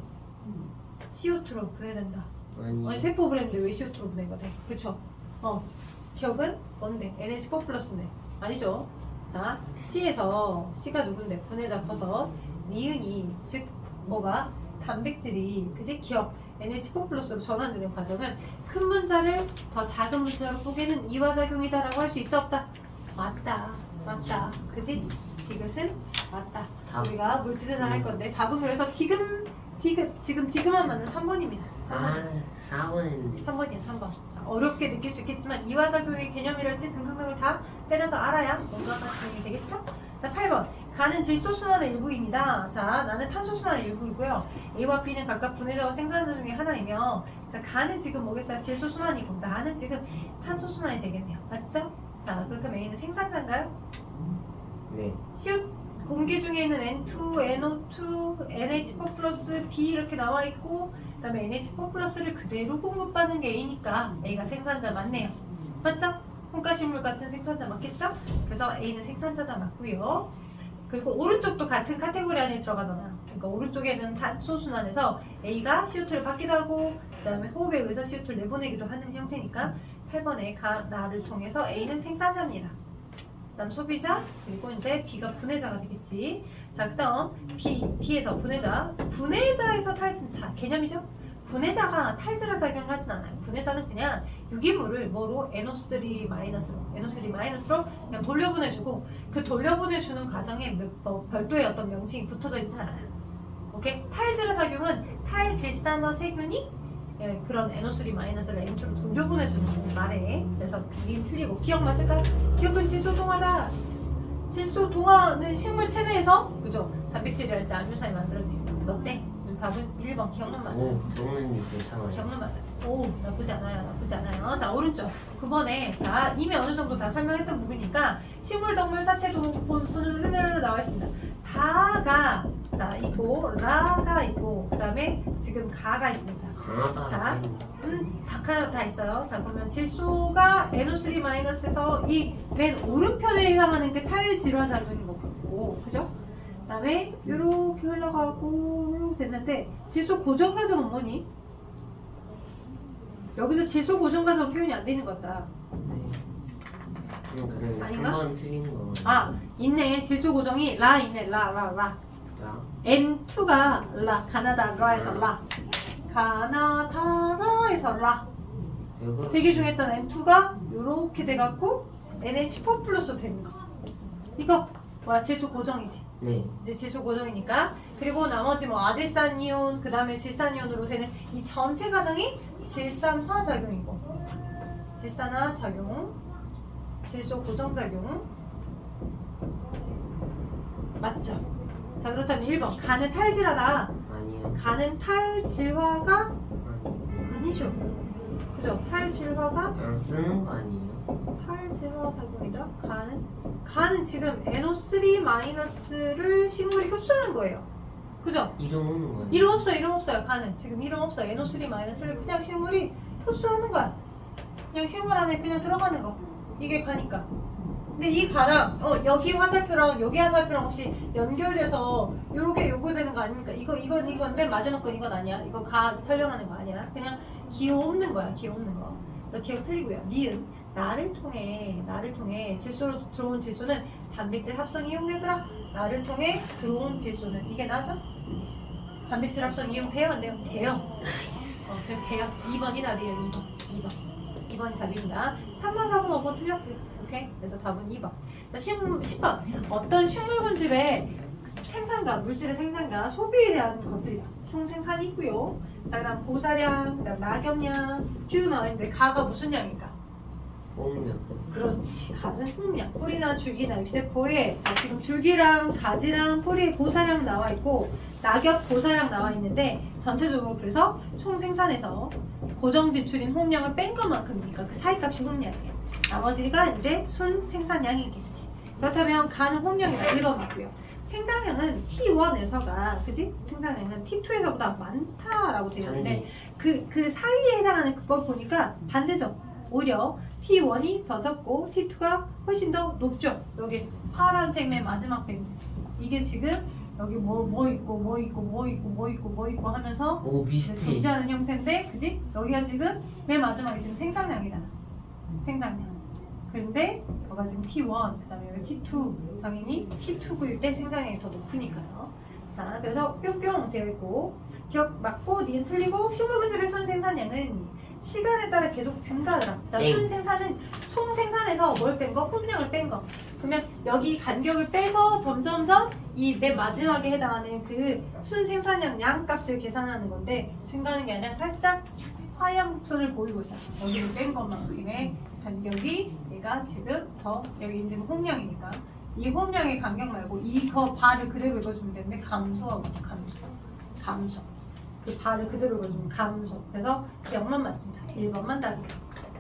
CO2로 분해된다. 아니, 세포업을 했는데 왜 CO2로 분해가 돼? 그쵸? 기억은 뭔데? NH4 플러스인데. 아니죠. 자, C에서 C가 누군데? 분해자 버섯 니은이 즉 뭐가 단백질이 그지 기억 NH4 플러스로 전환되는 과정은 큰 문자를 더 작은 문자로 보기는 이화작용이다라고 할 수 있다 없다? 맞다 그지? 디귿은 맞다. 답. 우리가 물질을 할 건데 답은 그래서 지금 디귿만 맞는 3번입니다. 아 4번 했는데 3번이에요 3번. 자, 어렵게 느낄 수 있겠지만 이화작용의 개념이랄지 등등등을 다 때려서 알아야 뭔가가 진행이 되겠죠? 자 8번 가는 질소순환의 일부입니다. 자 나는 탄소순환의 일부이고요. A와 B는 각각 분해자와 생산자 중에 하나이며 자 가는 지금 뭐겠어요? 질소순환이고 나는 지금 탄소순환이 되겠네요. 맞죠? 자 그렇다면 A는 생산자인가요? 네 시옷 공기 중에 있는 N2, NO2, NH4 플러스 B 이렇게 나와 있고 그 다음에 NH4 플러스를 그대로 공급받는 게 A니까 A가 생산자 맞네요. 맞죠? 홍가식물 같은 생산자 맞겠죠? 그래서 A는 생산자다 맞고요. 그리고 오른쪽도 같은 카테고리 안에 들어가잖아. 그러니까 오른쪽에는 탄소순환에서 A가 CO2를 받기도 하고 그 다음에 호흡에 의해서 CO2를 내보내기도 하는 형태니까 8번에 나를 통해서 A는 생산자입니다. 그 다음 소비자 그리고 이제 B가 분해자가 되겠지. 자 그다음 B에서 분해자에서 탈진 자 개념이죠. 분해자가 탈질화 작용을 하진 않아요. 분해자는 그냥 유기물을 뭐로 NO3 마이너스로 그냥 돌려보내주고 그 돌려보내주는 과정에 별도의 어떤 명칭이 붙어져 있지는 않아요. 오케이? 탈질화 작용은 탈질산화 세균이 그런 NO3 마이너스를 N2로 돌려보내주는 말에 그래서 B는 틀리고 기억 맞을까요? 기억은 질소 동화다. 질소 동화는 식물 체내에서 그죠? 단백질이랄지 암유산이 만들어집니다. 너 때? 답은 1번 기억은 맞아요. 오 정은이 괜찮아요 기억은 맞아요. 오 나쁘지 않아요. 자 오른쪽 9번에 자 이미 어느 정도 다 설명했던 부분이니까 식물, 동물, 사체, 분은 흐르르 나와 있습니다. 다가 자 있고 라가 있고 그 다음에 지금 가가 있습니다. 가나다라 다 있어요. 자 그러면 질소가 NO3 마이너스에서 이 맨 오른편에 해당하는 게 탈질화 작용인 거 같고 그죠? 그 다음에 요렇게 흘러가고 이렇게 됐는데 질소 고정 과정은 뭐니? 여기서 질소 고정 과정 표현이 안 되는 것 같다. 그럼 아닌가? 3번 틀린 거 아 있네. 질소 고정이 라 있네. 라. N2가 라 가나다라에서 라 가나다라에서 라 대기 중에 있던 N2가 요렇게 돼갖고 NH4 플러스 되는 거. 이거 뭐야 질소 고정이지. 네 이제 질소 고정이니까. 그리고 나머지 뭐 아질산 이온 그 다음에 질산 이온으로 되는 이 전체 과정이 질산화 작용이고 질산화 작용 질소 고정 작용 맞죠? 자 그렇다면 1번 가는 탈질화다. 아니요 가는 탈질화가 아니요 아니죠. 그죠? 탈질화가 그냥 쓰는 거 아니에요? 탈질화 작용이다. 가는 지금 NO3 마이너스를 식물이 흡수하는 거예요. 그죠? 이름 없는 거 아니에요? 이름 없어요. 가는 지금 이름 없어요. NO3 마이너스를 그냥 식물이 흡수하는 거야. 그냥 식물 안에 그냥 들어가는 거. 이게 가니까. 근데 이 가랑 여기 화살표랑 여기 화살표랑 혹시 연결돼서 요렇게 요구되는 거 아닙니까? 이건 맨 마지막 건 이건 아니야. 이거 가 설명하는 거 아니야. 그냥 기호 없는 거야. 기호 없는 거. 그래서 기억 틀리고요. 니은 나를 통해 질소로 들어온 질소는 단백질 합성 이용되더라. 나를 통해 들어온 질소는 이게 나죠? 단백질 합성 이용돼요? 안 돼요? 돼요. 그래서 돼요. 2번이 답이에요. 2번이 답입니다. 3번, 4번, 5번 틀렸고요. 오케이? 그래서 답은 2번. 자, 10번. 어떤 식물군집의 생산과, 물질의 생산과 소비에 대한 것들이 총 생산이 있고요. 자, 그다음 보사량, 그다음 낙엽량 쭉 나와 있는데 가가 무슨 양일까? 홍명 그렇지. 가는 홍량. 뿌리나 줄기나 잎세포에 자, 지금 줄기랑 가지랑 뿌리에 보사량 나와 있고 낙엽 보사량 나와 있는데 전체적으로 그래서 총 생산에서 고정 지출인 홍량을 뺀 것만큼이니까 그 사이값이 홍량이에요. 나머지가 이제 순 생산량이겠지. 그렇다면 가는 홍량이다 1번 맞고요. 생산량은 T1에서가 그지? 생산량은 T2에서보다 많다라고 되어 있는데 그 사이에 해당하는 그걸 보니까 반대죠. 오히려 T1이 더 적고 T2가 훨씬 더 높죠. 여기 파란색 맨 마지막 밴드. 이게 지금 여기 뭐 있고 하면서 오 비슷해 존재하는 형태인데, 그지? 여기가 지금 맨 마지막에 지금 생산량이잖아. 생산량. 근데 여기가 지금 T1, 그 다음에 여기 T2. 당연히 T2일 때 생산량이 더 높으니까요. 자, 그래서 뿅뿅 되어 있고 기억 맞고 니은 틀리고 식물근접의 순 생산량은 시간에 따라 계속 증가하더라. 자, 땡. 순 생산은 총 생산에서 뭘 뺀 거? 홈량을 뺀 거. 그러면 여기 간격을 빼서 점점점 이 맨 마지막에 해당하는 그 순 생산량 양값을 계산하는 건데 증가하는 게 아니라 살짝 하향 곡선을 보이고 있어요. 여기를 뺀 것만큼의 간격이 얘가 지금 더 여기 지금 홈량이니까 이 홈량의 간격 말고 이거 바를 그대로 읽어주면 되는데 감소하고 감소 그 바를 그대로 읽어주면 감소. 그래서 0만 맞습니다. 1번만 답이에요.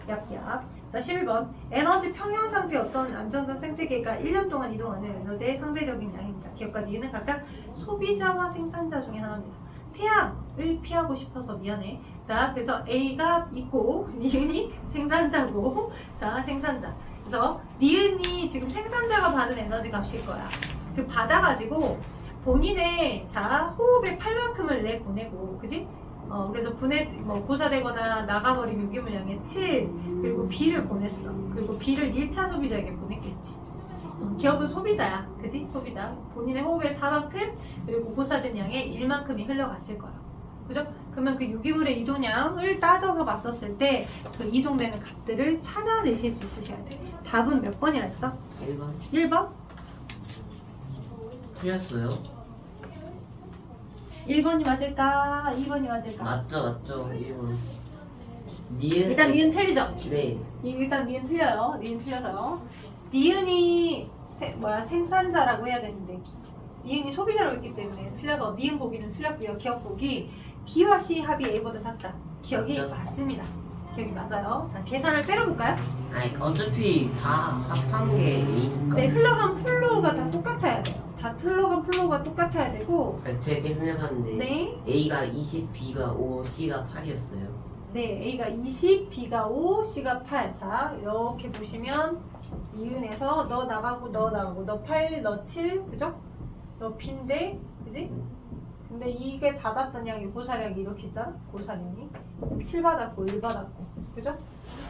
얍얍. 자, 11번. 에너지 평형 상태 어떤 안정적 생태계가 1년 동안 이동하는 에너지의 상대적인 양입니다. 기업과 니은은 각각 소비자와 생산자 중에 하나입니다. 태양을 피하고 싶어서 미안해. 자, 그래서 A가 있고 니은이 생산자고 자, 생산자. 그래서 니은이 지금 생산자가 받은 에너지 값일 거야. 그 받아가지고 본인의 자 호흡의 8만큼을 내보내고 그지? 그래서 고사되거나 나가버린 유기물량의 7 그리고 B를 보냈어. 그리고 B를 1차 소비자에게 보냈겠지. 기업은 소비자야, 그지? 소비자. 본인의 호흡의 4만큼 그리고 고사된 양의 1만큼이 흘러갔을 거야. 그죠? 그러면 그 유기물의 이동량을 따져서 봤었을 때 그 이동되는 값들을 찾아내실 수 있으셔야 돼. 답은 몇 번이라 했어? 1번 1번? 틀렸어요? 1번이 맞을까? 2번이 맞을까? 맞죠 1번 니은 일단 니은 틀리죠? 네 일단 니은 틀려요. 니은 틀려서요. 니은이 생산자라고 해야 되는데 니은이 소비자라고 했기 때문에 틀려서 니은 보기는 틀렸고요. 기억 보기 B와 C 합이 A보다 작다. 기억이 맞죠? 맞습니다. 기억이 맞아요. 자, 계산을 때려볼까요? 아니 어차피 다 합한 게 A니까 네, 흘러간 플로우가 다 똑같아야 돼요. 다 흘러간 플로우가 똑같아야 되고 제가 계산해봤는데 네, A가 20, B가 5, C가 8이었어요 네, A가 20, B가 5, C가 8. 자, 이렇게 보시면 니은에서 너 나가고 너 8, 너 7, 그죠? 너 B인데, 그지? 근데 이게 받았던 양이 고사량이 이렇게 있잖아? 고사량이 7 받았고 1 받았고, 그죠?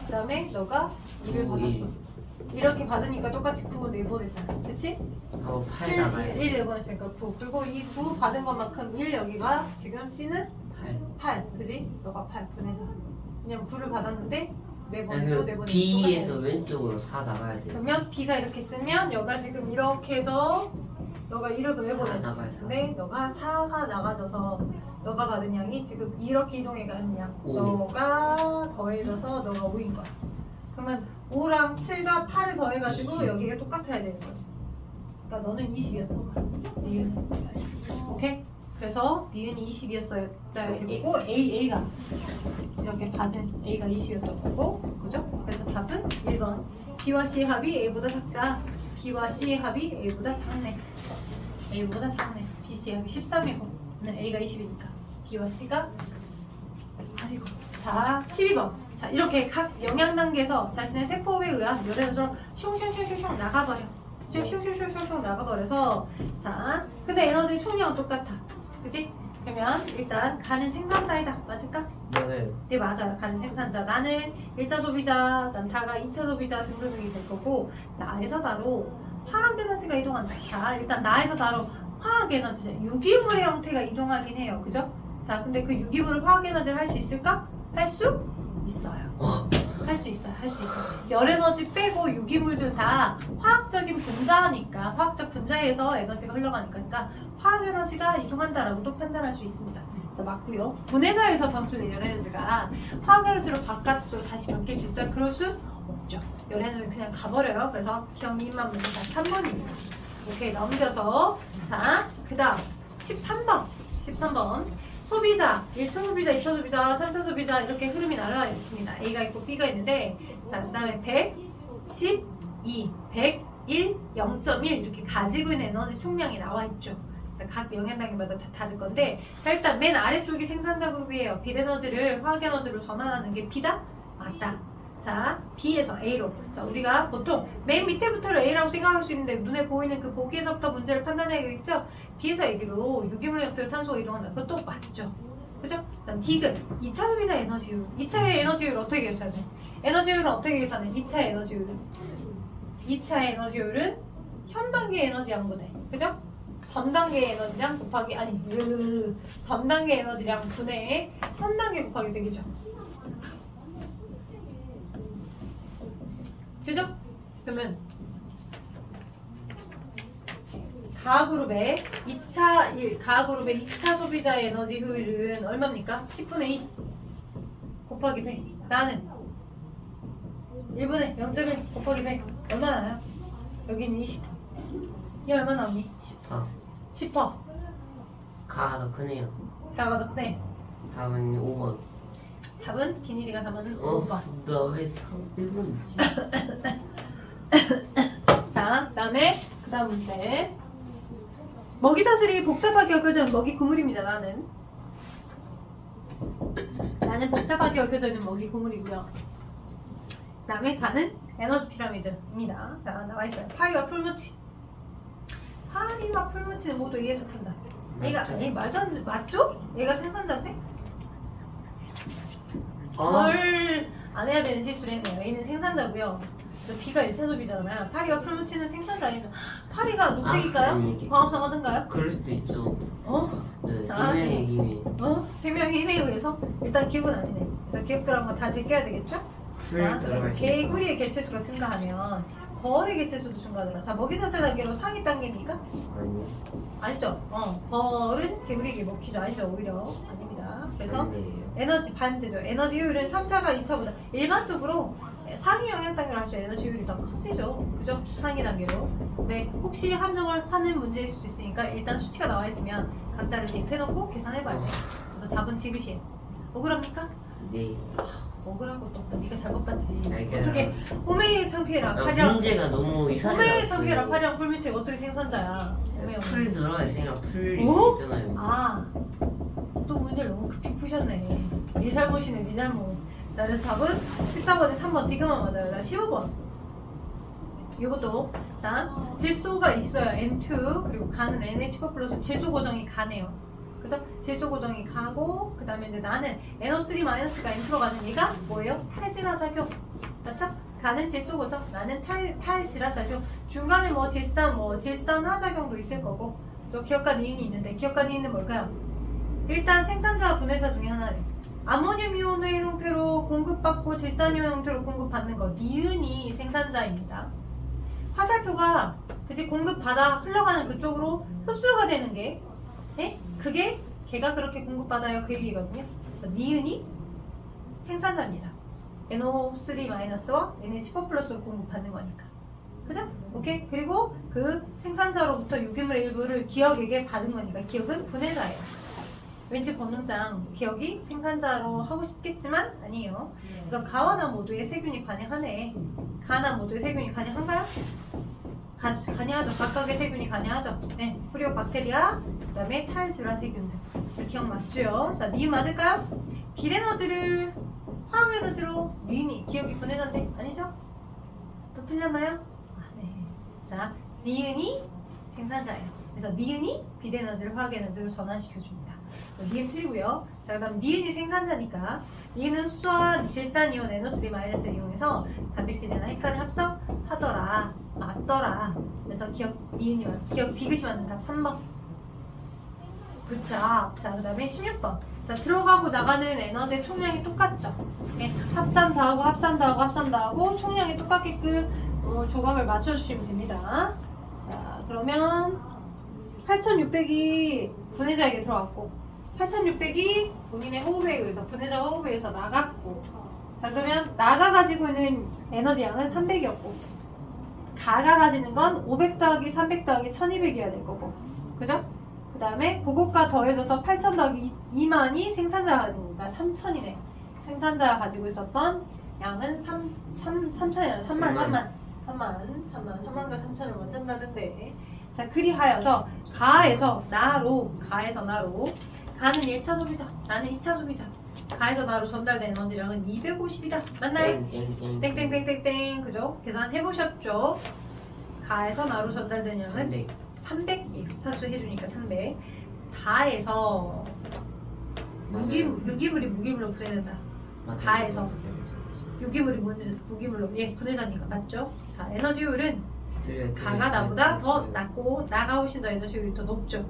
그 다음에 너가 1을 받았어. 이렇게 받으니까 똑같이 9 내보냈잖아, 그치? 하고 8 7, 나가요 1 내보냈으니까 9. 그리고 이 9 받은 것만큼 1 여기가 지금 C는 8 8, 그지? 너가 8 분해서. 왜냐면 9를 받았는데 내보내고 그럼 내보내고 B에서 똑같아요. 왼쪽으로 4 나가야 돼요 그러면 B가 이렇게 쓰면 여가 지금 이렇게 해서 너가 1을 내보냈지. 나가요, 사. 근데 너가 4가 나가져서 너가 받은 양이 지금 이렇게 이동해 가는 양. 오. 너가 더해져서 너가 5인 거야. 그러면 5랑 7과 8을 더해가지고 20. 여기가 똑같아야 되는 거야. 그러니까 너는 20이었던 거야. 니은. 오케이? 그래서 니은이 20이었어야 되고 A가 이렇게 받은 A가 20이었던 거고, 그죠? 그래서 답은 1번. B와 C의 합이 A보다 작다. B와 C의 합이 A보다 작네. A보다 작네. B, C의 합이 13이고 A가 20이니까 B와 C가 8이고. 자, 12번. 자, 이렇게 각 영양 단계에서 자신의 세포에 의한 열에서 슝슝슝슝 나가버려. 슝슝슝슝 나가버려서 자, 근데 에너지 총량은 똑같아. 그지? 그러면 일단 가는 생산자이다. 맞을까? 맞아요 네, 맞아요. 가는 생산자. 나는 1차 소비자, 난 다가 2차 소비자 등등이 될 거고, 나에서 나로 화학 에너지가 이동한다. 자, 일단 나에서 나로 화학 에너지, 유기물의 형태가 이동하긴 해요. 그죠? 자, 근데 그 유기물을 화학 에너지를 할 수 있을까? 할 수 있어요. 할 수 있어요. 할 수 있어요. 열 에너지 빼고 유기물들 다 화학적인 분자니까, 화학적 분자에서 에너지가 흘러가니까, 그러니까 화학 에너지가 이동한다라고도 판단할 수 있습니다. 그래서 맞고요. 분해자에서 방출된 열 에너지가 화학 에너지로 바깥으로 다시 바뀔 수 있어요? 그럴 수 없죠. 열 에너지는 그냥 가버려요. 그래서 기억님만 문제 다 3번입니다. 오케이, 넘겨서 자, 그 다음 13번 소비자, 1차 소비자, 2차 소비자, 3차 소비자 이렇게 흐름이 날아가 있습니다. A가 있고 B가 있는데 자, 그 다음에 100, 12, 101, 0.1 이렇게 가지고 있는 에너지 총량이 나와 있죠. 자, 각 영양 단계마다 다 다를 건데 자, 일단 맨 아래쪽이 생산자 그룹이에요. 빛 에너지를 화학 에너지로 전환하는 게 B다? 맞다. 자, B에서 A로. 자, 우리가 보통 맨 밑에부터를 A라고 생각할 수 있는데 눈에 보이는 그 보기에서부터 문제를 판단해야겠죠? B에서 A로 유기물 형태로 탄소가 이동한다. 그것도 맞죠? 그죠? 그다음 D는 2차 소비자 에너지율. 2차의 에너지율 어떻게 계산해? 에너지율은 어떻게 계산해? 2차 에너지율은? 2차 에너지율은 현 단계 에너지 양분해. 그죠? 전 단계 에너지량 곱하기 전 단계 에너지량 분의 현 단계 곱하기 100이죠. 그죠? 그러면 가그룹의 2차 소비자의 에너지 효율은 얼마입니까? 10분의 2 곱하기 100. 나는 1분의 0.1 곱하기 100. 얼마 나요? 여기는 20. 이 얼마 나오니? 10화 10%. 가가 더 크네요. 자가 더 크네. 다음은 5번. 답은 기니리가 담아는 5번. 너왜 300원이지? 자, 그다음에 그다음 문제. 먹이 사슬이 복잡하게 얽혀져 먹이 구물입니다. 나는 복잡하게 얽혀져 있는 먹이 구물이고요. 그다음에 가는 에너지 피라미드입니다. 자, 나와 있어요. 파리와 풀무치. 파리와 풀무치는 모두 이에 속한다. 얘가 맞죠? 아니 말도 안 되지. 맞죠? 얘가 생산자인데? 어? 뭘 안 해야 되는 실수를 했네요. 얘는 생산자고요. 그래서 B가 1차 소비자잖아요. 파리와 풀무치는 생산자 아니죠? 파리가 녹색일까요? 아니, 광합성하든가요? 그럴 수도 있죠. 어? 네, 자, 생명의 힘이 생명의 힘에 의해서 일단 기억은 아니네. 그래서 기억들 한번 다 제껴야 되겠죠? 풀 자, 들어갈 개구리의 개체수가 증가하면 벌의 개체수도 증가하더라. 자, 먹이사슬 단계로 상위 단계입니까? 아니 아니죠. 벌은 개구리에게 먹히죠. 아니죠. 오히려 아닙니다. 그래서 아니에요. 에너지 반대죠. 에너지 효율은 3차가 2차보다 일반적으로 상위 영역 단계로 할수록 에너지 효율이 더 커지죠. 그죠? 상위 단계로. 근데 혹시 함정을 파는 문제일 수도 있으니까 일단 수치가 나와 있으면 각자를 대입해놓고 계산해봐야 돼요. 그래서 답은 디귿이에요. 억울합니까? 네. 억울한 것도 없다. 네가 잘못 봤지. 알겠어요. 어떻게 호메이의 창피해라. 아, 파리랑 문제가 너무 이상해요. 호메이의 창피해라. 파리랑 풀미치가 어떻게 생산자야? 호메이 풀 들어갈 생각 풀일 어? 수 있잖아요. 아, 또 문제를 너무 급히 푸셨네. 네 잘못이네, 네 잘못. 나는 답은 14번에 3번 디그만 맞아요. 나 15번. 이것도 자 질소가 있어요. N2 그리고 가는 NH4 플러스 질소 고정이 가네요. 그죠? 질소 고정이 가고 그 다음에 이제 나는 NO3 마이너스가 N2로 가는 얘가 뭐예요? 탈질화 작용. 맞죠? 가는 질소 고정, 나는 탈질화 작용. 중간에 뭐 질산화 작용도 있을 거고. 저 기억과 니은이 있는데 기억과 니은은 뭘까요? 일단 생산자와 분해자 중에 하나래. 아모늄 이온의 형태로 공급받고 질산이온 형태로 공급받는 거 니은이 생산자입니다. 화살표가 그치 공급받아 흘러가는 그쪽으로 흡수가 되는 게 그게 걔가 그렇게 공급받아요 그 얘기거든요. 니은이 생산자입니다. NO3-와 NH4 플러스로 공급받는 거니까. 그죠? 오케이? 그리고 그 생산자로부터 유기물의 일부를 기억에게 받은 거니까 기억은 분해자예요. 왠지 본능상 기억이 생산자로 하고 싶겠지만 아니에요. 그래서 가와나 모두의 세균이 관여하네. 가나 모두의 세균이 관여한가요? 관여하죠. 각각의 세균이 관여하죠. 네, 프리오박테리아, 그 다음에 탈질화 세균들. 기억 맞죠? 자, 니은 맞을까요? 비에너지를 화학에너지로 니은이 기억이 분해자인데 아니죠? 또 틀렸나요? 아, 네. 자, 니은이 생산자예요. 그래서 니은이 비에너지를 화학에너지로 전환시켜줍니다. 니은 틀리고요. 자, 그다음 니은이 생산자니까 니은은 흡수한 질산이온 NO3-를 이용해서 단백질이나 핵산을 합성하더라. 맞더라. 그래서 기억 디귿이 맞는 답 3번. 굿잡. 자, 그 다음에 16번. 자, 들어가고 나가는 에너지의 총량이 똑같죠. 네, 합산 더하고 합산 더하고 합산 더하고 총량이 똑같게끔 조각을 맞춰주시면 됩니다. 자, 그러면 8600이 분해자에게 들어갔고 8600이 본인의 호흡에 의해서 분해자 호흡에 의해서 나갔고 자 그러면 나가 가지고 있는 에너지 양은 300이었고 가가 가지는 건 500 더하기 300 더하기 1200이어야 될 거고 그죠? 그 다음에 그것과 더해져서 8000 더하기 2만이 생산자가 되니까 3000이네. 생산자가 가지고 있었던 양은 3천이 아니라 3만과 3천을 원전다는데 자 그리하여서 가에서 나로 가는 1차 소비자 나는 2차 소비자 가에서 나로 전달된 에너지량은 250이다 맞나요? 땡땡땡땡땡 그죠? 계산해보셨죠? 가에서 나로 전달된 양은 300 산수해주니까 300 가에서 유기물이 무기물로 분해된다 가에서 유기물이 무기물로 분해자니까 맞죠? 자 에너지 효율은 가가 나보다 더 낮고 나가 훨씬 더 에너지 효율이 더 높죠.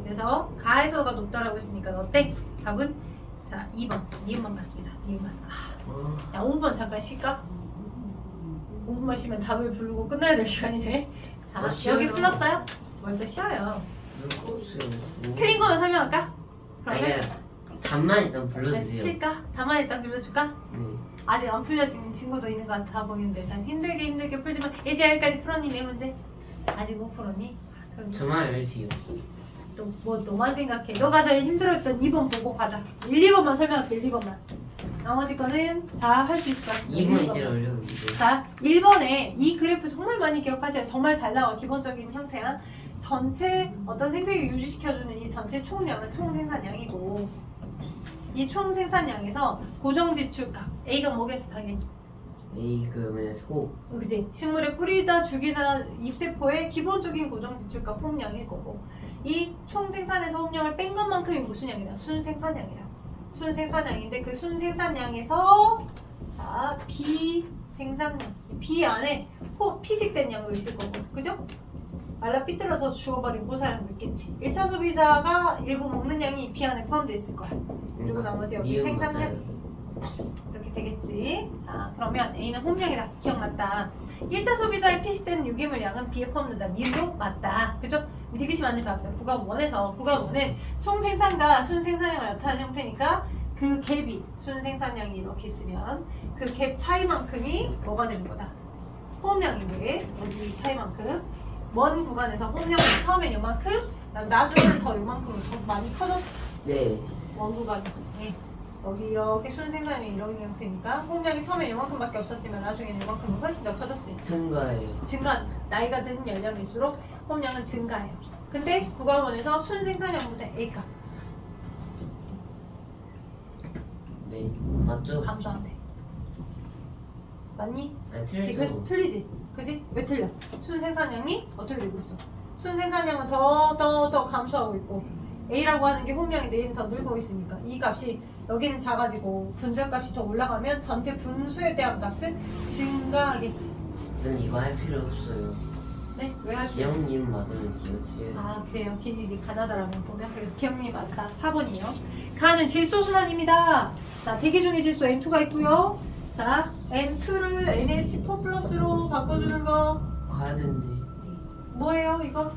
그래서 가에서가 높다라고 했으니까 어때? 답은 자 2번 니은만 맞습니다. 니은만. 야 5번 잠깐 쉴까? 5분만 쉬면 답을 부르고 끝나야 될 시간이네. 자 여기 풀었어요? 먼저 쉬어요. 틀린 거만 설명할까? 그러면 답만 일단 불러주세요. 칠까? 답만 일단 빌려줄까? 네. 아직 안 풀려진 친구도 있는 것 같아 보이는데 참 힘들게 풀지만 이제 여기까지 풀었니 내 문제? 아직 못 풀었니? 그럼 저만 알려주세요. 또 뭐 너만 생각해. 너가 제일 힘들었던 2번 보고 가자. 1, 2번만 설명할게. 1, 2번만. 나머지 거는 다 할 수 있을 거야. 2번 이제 올려주세요. 자 1번에 이 그래프 정말 많이 기억하셔야 정말 잘 나와. 기본적인 형태야. 전체 어떤 생태계 유지시켜주는 이 전체 총량은 총생산량이고 이 총생산량에서 고정지출값 A가 뭐겠어 당연히 A 그러면 소. 그지? 식물에 뿌리다 죽이다 잎세포의 기본적인 고정지출값 홈량일 거고 이 총생산에서 홈량을 뺀 것만큼이 무슨 양이다? 순생산량이야. 순생산량인데 그 순생산량에서 자 비생산량 비 안에 피식된 양도 있을 거고 그죠? 말라 삐뚤어서 죽어버린 고사량도 있겠지. 1차 소비자가 일부 먹는 양이 비 안에 포함되어 있을 거야. 그리고 나머지 여기 생산량 이렇게 되겠지. 자 그러면 A는 홈량이다. 기억났다. 1차 소비자의 피식된 유기물 양은 B에 포함된다. 니은도 맞다. 그죠? 믿기시 맞는 답이다. 구간 1에서 구간 1은 총생산과 순생산량을 나타내는 형태니까 그 갭이 순생산량이 이렇게 있으면 그 갭 차이만큼이 뭐가 되는 거다. 홈량인데 여기 차이만큼 먼 구간에서 홈량이 처음엔 요만큼 나중에는 더 요만큼으로 더 많이 커졌지. 네. 먼 구간이. 네. 여기 이렇게 순생산이 이런 형태니까 홈량이 처음에 요만큼밖에 없었지만 나중에는 요만큼은 훨씬 더 커졌으니까 증가해요. 증가. 나이가 든 연령일수록 홈량은 증가해요. 근데 구간원에서 순생산량보다 A값 네. 맞죠? 감소한대. 맞니? 아니 지금 틀리죠. 틀리지? 그지? 왜 틀려? 순생산량이 어떻게 되고 있어? 순생산량은 더 감소하고 있고 A라고 하는 게 홈량인데 A는 더 늘고 있으니까 이 값이 여기는 작아지고 분자값이 더 올라가면 전체 분수에 대한 값은 증가하겠지. 전 이거 할 필요 없어요. 네? 왜 하시죠? 기영님 맞으면 지우세요. 아 그래요. 기님이 가나다라면 보면 그래서 기억님이 맞다. 4번이요. 가는 질소순환입니다. 자 대기 중의 질소 N2가 있고요. 자 N2를 NH4 플러스로 바꿔주는 거 가야 되는데. 뭐예요 이거?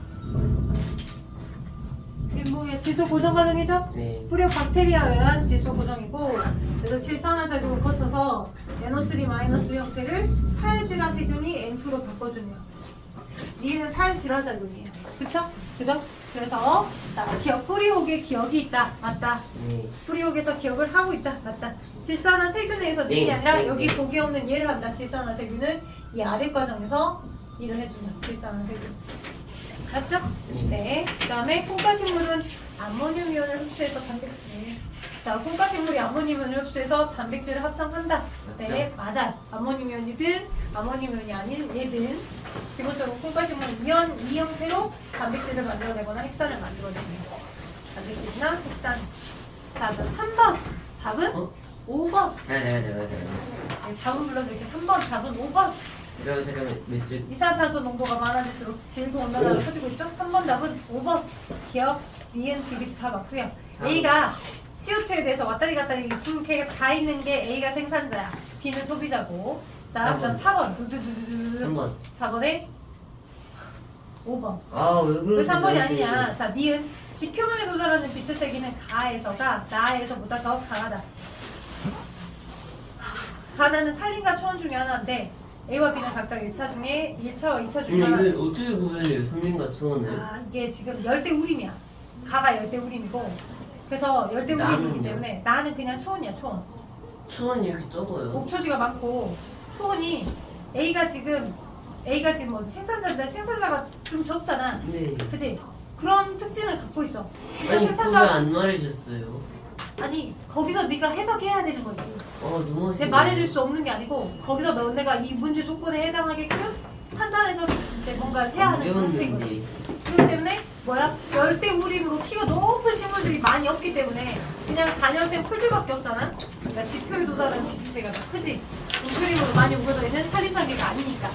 이게 뭐예요? 질소 고정 과정이죠? 네. 뿌려 박테리아에 의한 질소 고정이고 그래서 질산화작용을 거쳐서 NO3- 형태를 팔질화세균이 N2로 바꿔주네요. 니는 팔질화작용이에요. 그쵸? 그죠? 그래서 자, 기억 뿌리옥에 기억이 있다. 맞다. 네. 뿌리옥에서 기억을 하고 있다. 맞다. 질산화세균에 의해서 네, 니이 아니라 네, 여기 네. 보기 없는 얘를 한다. 질산화세균은 이 아래 과정에서 일을 해준다. 질산화세균. 맞죠? 네. 그 다음에 콩가식물은 아모늄 이온을 흡수해서 단백질. 자, 콩가식물이 아모늄 이온을 흡수해서 단백질을 합성한다. 네, 맞아요. 아모늄 이온이든 아모늄 이온이 아닌 얘든 기본적으로 콩가식물은 이 형태로 단백질을 만들어내거나 핵산을 만들어내는 단백질이나 핵산. 자, 그럼 3번. 답은 어? 5번. 잠깐만. 네, 답은 불러드릴게요. 3번. 답은 5번. 잠깐만 몇 줄? 이산화탄소 농도가 많아질수록 질도 온난화가 오. 커지고 있죠? 3번 답은 5번. 기억, 니은, 디귿이 다 맞고요. 삼. A가 CO2에 대해서 왔다리 갔다리 두 개가 다 있는 게 A가 생산자야. B는 소비자고. 자, 그다음 4번. 3번. 4번에 5번. 아, 왜 왜 그러세요? 3번이 아니냐? 자, 니은 지표면에 도달하는 빛의 세기는 가에서가 나에서보다 더 강하다. 가나는 산림과 초원 중에 하나인데 A와 B는 각각 1차 중에 1차와 2차 중에 하나. 이거 어떻게 구분해요? 선민과 초원을? 아, 이게 지금 열대우림이야. 가가 열대우림이고 그래서 열대우림이기 나는요? 때문에 나는 그냥 초원이야. 초원. 초원이 이렇게 적어요? 목초지가 많고 초원이 A가 지금 뭐 생산자인데 생산자가 좀 적잖아. 네. 그치? 그런 특징을 갖고 있어. 그러니까 아니, 그거 생산자 왜안 말해줬어요? 아니 거기서 네가 해석해야 되는 거지. 너무 내가 말해줄 수 없는 게 아니고 거기서 너네가 이 문제 조건에 해당하게끔 판단해서 이제 뭔가를 해야 하는 상태인 거지. 그렇기 때문에 뭐야? 열대우림으로 키가 높은 식물들이 많이 없기 때문에 그냥 간헐생 풀들밖에 없잖아. 그러니까 지표에 도달하는 비치세가 더 크지. 우수림으로 많이 우거져 있는 산림단계가 아니니까.